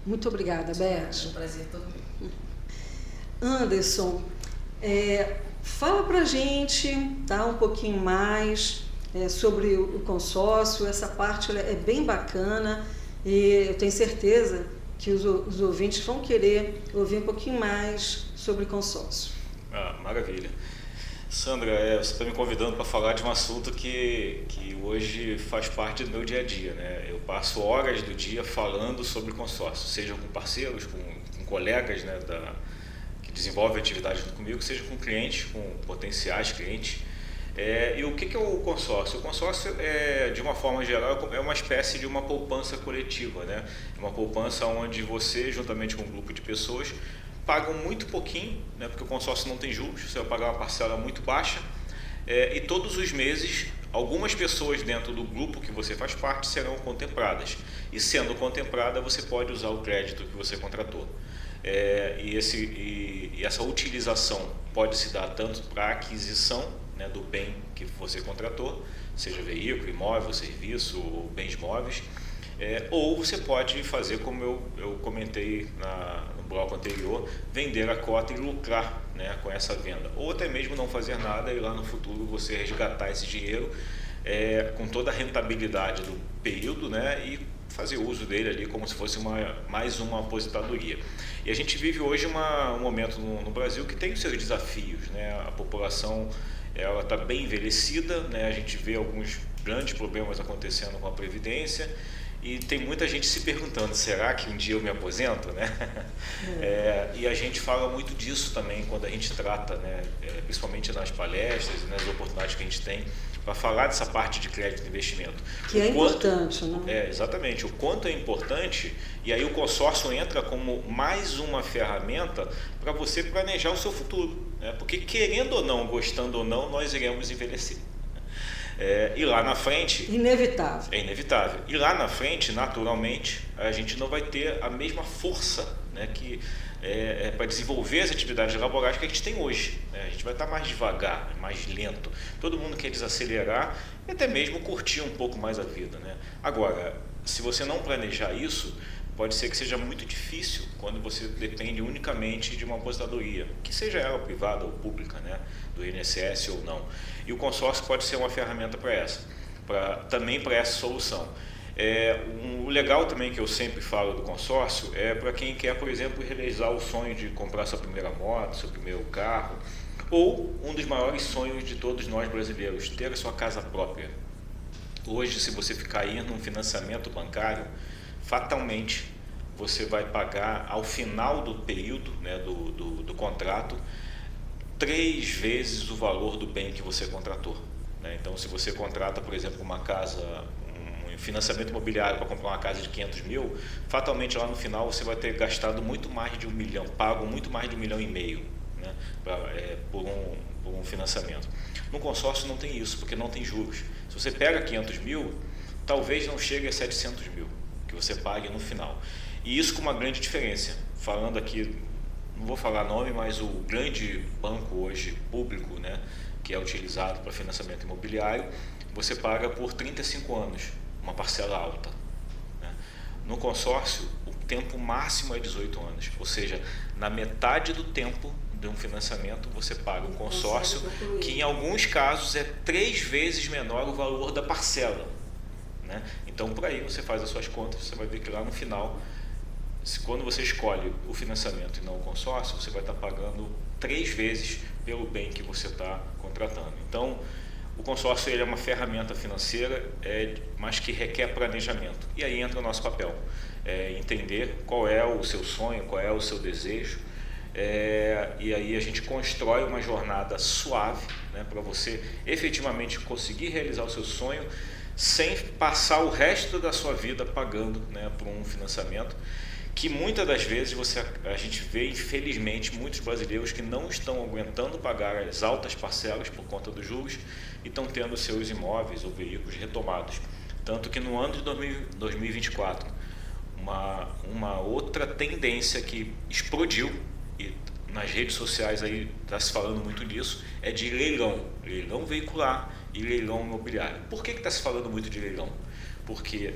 S1: Muito obrigada, Beth.
S3: É um prazer todo meu.
S1: Anderson, fala pra gente, tá, um pouquinho mais sobre o consórcio. Essa parte é bem bacana e eu tenho certeza que os ouvintes vão querer ouvir um pouquinho mais sobre consórcio.
S5: Maravilha. Sandra, você está me convidando para falar de um assunto que hoje faz parte do meu dia a dia, né? Eu passo horas do dia falando sobre consórcio, seja com parceiros, com colegas, né, que desenvolvem atividade junto comigo, seja com clientes, com potenciais clientes. E o que é o consórcio? O consórcio, de uma forma geral, é uma espécie de uma poupança coletiva, né? Uma poupança onde você, juntamente com um grupo de pessoas, pagam muito pouquinho, né, porque o consórcio não tem juros, você vai pagar uma parcela muito baixa, e todos os meses algumas pessoas dentro do grupo que você faz parte serão contempladas, e sendo contemplada você pode usar o crédito que você contratou. E essa utilização pode se dar tanto para a aquisição, né, do bem que você contratou, seja veículo, imóvel, serviço ou bens móveis, ou você pode fazer como eu comentei no bloco anterior, vender a cota e lucrar, né, com essa venda, ou até mesmo não fazer nada e lá no futuro você resgatar esse dinheiro com toda a rentabilidade do período, né, e fazer uso dele ali como se fosse mais uma aposentadoria. E a gente vive hoje um momento no Brasil que tem os seus desafios, né? A população ela está bem envelhecida, né? A gente vê alguns grandes problemas acontecendo com a Previdência e tem muita gente se perguntando, será que um dia eu me aposento, né? E a gente fala muito disso também quando a gente trata, né? Principalmente nas palestras e nas oportunidades que a gente tem para falar dessa parte de crédito e investimento.
S1: Que é importante, né?
S5: Exatamente. O quanto é importante, e aí o consórcio entra como mais uma ferramenta para você planejar o seu futuro, né? Porque querendo ou não, gostando ou não, nós iremos envelhecer. E lá na frente...
S1: Inevitável.
S5: É inevitável. E lá na frente, naturalmente, a gente não vai ter a mesma força, né, para desenvolver as atividades laborais que a gente tem hoje, né? A gente vai estar mais devagar, mais lento. Todo mundo quer desacelerar e até mesmo curtir um pouco mais a vida, né? Agora, se você não planejar isso, pode ser que seja muito difícil quando você depende unicamente de uma aposentadoria, que seja ela privada ou pública, né, do INSS ou não. E o consórcio pode ser uma ferramenta também para essa solução. O legal também que eu sempre falo do consórcio é para quem quer, por exemplo, realizar o sonho de comprar sua primeira moto, seu primeiro carro, ou um dos maiores sonhos de todos nós brasileiros, ter a sua casa própria. Hoje, se você ficar aí num financiamento bancário, fatalmente você vai pagar ao final do período, né, do contrato 3 vezes o valor do bem que você contratou, né? Então, se você contrata, por exemplo, uma casa, um financiamento imobiliário para comprar uma casa de 500 mil, fatalmente lá no final você vai ter gastado muito mais de 1 milhão, pago muito mais de 1,5 milhão, né, por um financiamento. No consórcio não tem isso, porque não tem juros. Se você pega 500 mil, talvez não chegue a 700 mil que você pague no final. E isso com uma grande diferença. Falando aqui, não vou falar nome, mas o grande banco hoje público, né, que é utilizado para financiamento imobiliário, você paga por 35 anos, uma parcela alta, né? No consórcio, o tempo máximo é 18 anos, ou seja, na metade do tempo de um financiamento você paga um consórcio que em alguns casos é 3 vezes menor o valor da parcela, né? Então por aí você faz as suas contas, você vai ver que lá no final, quando você escolhe o financiamento e não o consórcio, você vai estar pagando 3 vezes pelo bem que você está contratando. Então o consórcio ele é uma ferramenta financeira, mas que requer planejamento. E aí entra o nosso papel, entender qual é o seu sonho, qual é o seu desejo, e aí a gente constrói uma jornada suave, né, para você efetivamente conseguir realizar o seu sonho sem passar o resto da sua vida pagando, né, por um financiamento que muitas das vezes a gente vê, infelizmente, muitos brasileiros que não estão aguentando pagar as altas parcelas por conta dos juros e estão tendo seus imóveis ou veículos retomados. Tanto que no ano de 2024, uma outra tendência que explodiu, e nas redes sociais aí está se falando muito disso, é de leilão veicular e leilão imobiliário. Por que está se falando muito de leilão? Porque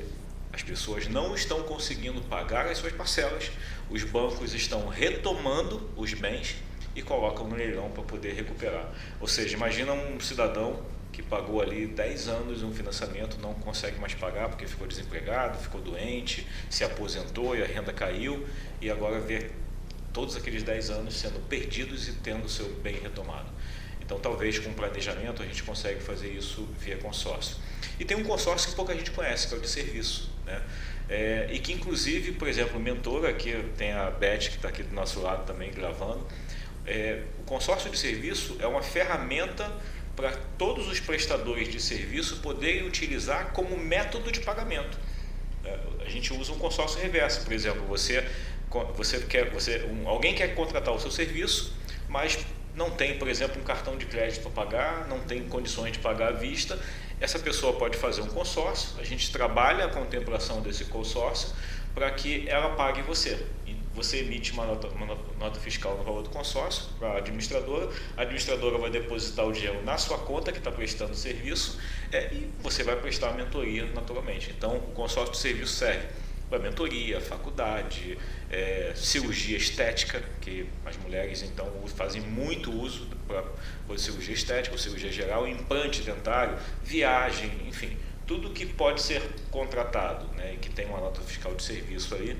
S5: as pessoas não estão conseguindo pagar as suas parcelas, os bancos estão retomando os bens e colocam no leilão para poder recuperar. Ou seja, imagina um cidadão que pagou ali 10 anos um financiamento, não consegue mais pagar porque ficou desempregado, ficou doente, se aposentou e a renda caiu, e agora vê todos aqueles 10 anos sendo perdidos e tendo o seu bem retomado. Então, talvez com planejamento a gente consegue fazer isso via consórcio. E tem um consórcio que pouca gente conhece, que é o de serviço, né? E que, inclusive, por exemplo, mentora, aqui tem a Beth, que está aqui do nosso lado também gravando. O consórcio de serviço é uma ferramenta para todos os prestadores de serviço poderem utilizar como método de pagamento. A gente usa um consórcio reverso. Por exemplo, alguém quer contratar o seu serviço, mas não tem, por exemplo, um cartão de crédito para pagar, não tem condições de pagar à vista. Essa pessoa pode fazer um consórcio, a gente trabalha a contemplação desse consórcio para que ela pague você. E você emite uma nota fiscal no valor do consórcio para a administradora vai depositar o dinheiro na sua conta que está prestando o serviço, e você vai prestar a mentoria naturalmente. Então, o consórcio de serviço serve para mentoria, faculdade, cirurgia estética, que as mulheres então fazem muito uso para cirurgia estética, ou cirurgia geral, implante dentário, viagem, enfim, tudo que pode ser contratado, né, e que tem uma nota fiscal de serviço aí,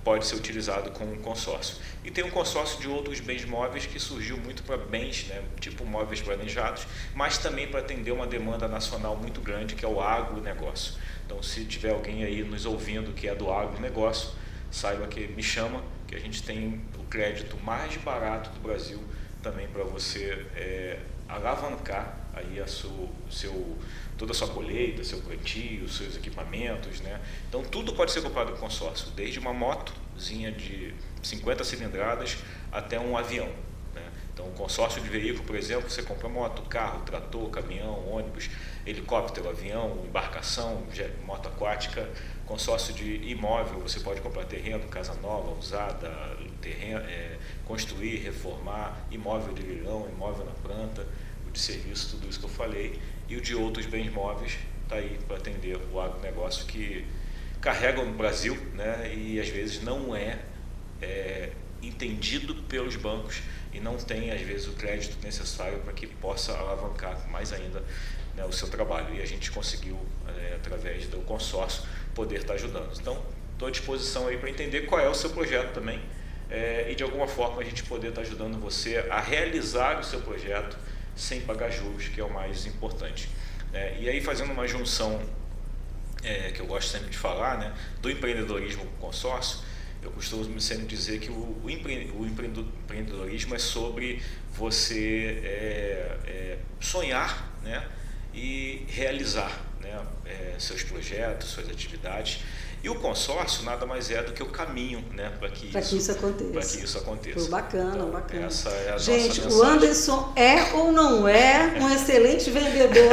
S5: pode ser utilizado com um consórcio. E tem um consórcio de outros bens móveis que surgiu muito para bens, né, tipo móveis planejados, mas também para atender uma demanda nacional muito grande, que é o agronegócio. Então, se tiver alguém aí nos ouvindo que é do agronegócio, saiba que me chama, que a gente tem o crédito mais barato do Brasil também para você alavancar aí toda a sua colheita, seu plantio, seus equipamentos, né? Então, tudo pode ser comprado em consórcio, desde uma motozinha de 50 cilindradas até um avião, né? Então, consórcio de veículo, por exemplo, você compra moto, carro, trator, caminhão, ônibus, helicóptero, avião, embarcação, moto aquática. Consórcio de imóvel, você pode comprar terreno, casa nova, usada, construir, reformar, imóvel de leilão, imóvel na planta, o de serviço, tudo isso que eu falei. E o de outros bens móveis está aí para atender o agronegócio que carrega no Brasil, né, e às vezes não é entendido pelos bancos e não tem, às vezes, o crédito necessário para que possa alavancar mais ainda, né, o seu trabalho. E a gente conseguiu, através do consórcio, poder estar ajudando. Então, estou à disposição aí para entender qual é o seu projeto também, e de alguma forma a gente poder estar ajudando você a realizar o seu projeto sem pagar juros, que é o mais importante. E aí, fazendo uma junção, que eu gosto sempre de falar, né, do empreendedorismo com consórcio, eu costumo sempre dizer que o empreendedorismo é sobre você sonhar, né, e realizar, né, seus projetos, suas atividades. E o consórcio nada mais é do que o caminho, né, para que isso aconteça.
S1: Pô, bacana,
S5: então,
S1: bacana.
S5: Essa é a
S1: gente,
S5: nossa mensagem.
S1: O Anderson é ou não é um excelente vendedor?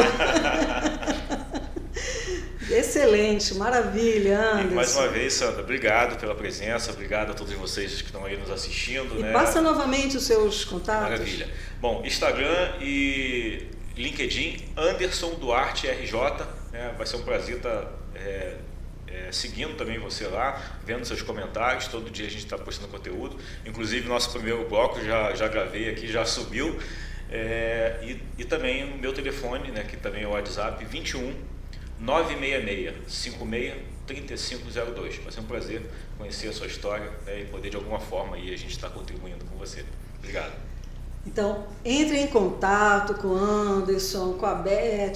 S1: Excelente, maravilha, Anderson.
S5: E mais uma vez, Sandra, obrigado pela presença, obrigado a todos vocês que estão aí nos assistindo.
S1: E
S5: né?
S1: passa novamente os seus contatos.
S5: Maravilha. Bom, Instagram e LinkedIn, Anderson Duarte RJ, né? Vai ser um prazer estar seguindo também você lá, vendo seus comentários. Todo dia a gente está postando conteúdo, inclusive nosso primeiro bloco já gravei aqui, já subiu, e também o meu telefone, né, que também é o WhatsApp, 21 966 56 3502. Vai ser um prazer conhecer a sua história, e poder de alguma forma aí a gente estar contribuindo com você. Obrigado.
S1: Então, entre em contato com o Anderson, com a Beth,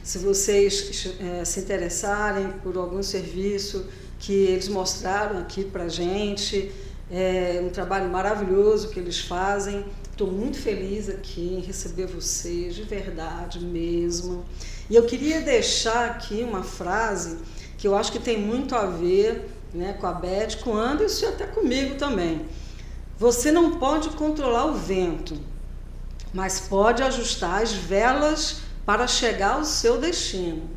S1: se vocês se interessarem por algum serviço que eles mostraram aqui para a gente. É um trabalho maravilhoso que eles fazem. Estou muito feliz aqui em receber vocês, de verdade mesmo. E eu queria deixar aqui uma frase que eu acho que tem muito a ver, né, com a Beth, com o Anderson e até comigo também. Você não pode controlar o vento, mas pode ajustar as velas para chegar ao seu destino.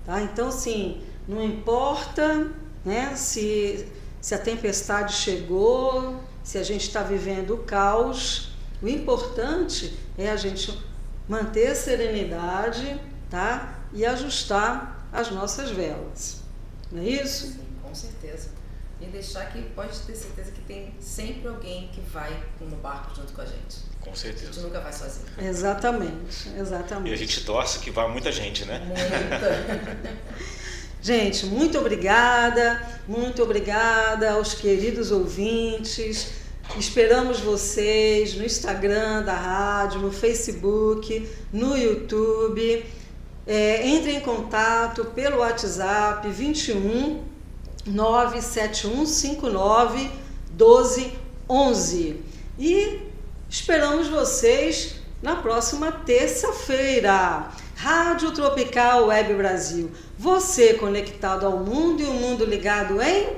S1: Tá? Então, assim, não importa né? Se a tempestade chegou, se a gente está vivendo o caos. O importante é a gente manter a serenidade, tá? E ajustar as nossas velas. Não é isso?
S3: Sim, com certeza. E deixar que pode ter certeza que tem sempre alguém que vai no barco junto com a gente.
S5: Com certeza.
S3: A gente nunca vai sozinho.
S1: Exatamente, exatamente.
S5: E a gente torce que vá muita gente, né?
S3: Muita.
S1: Gente, muito obrigada aos queridos ouvintes. Esperamos vocês no Instagram da rádio, no Facebook, no YouTube. Entre em contato pelo WhatsApp 21 97159 1211. E esperamos vocês na próxima terça-feira. Rádio Tropical Web Brasil. Você conectado ao mundo e o mundo ligado em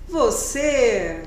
S1: você.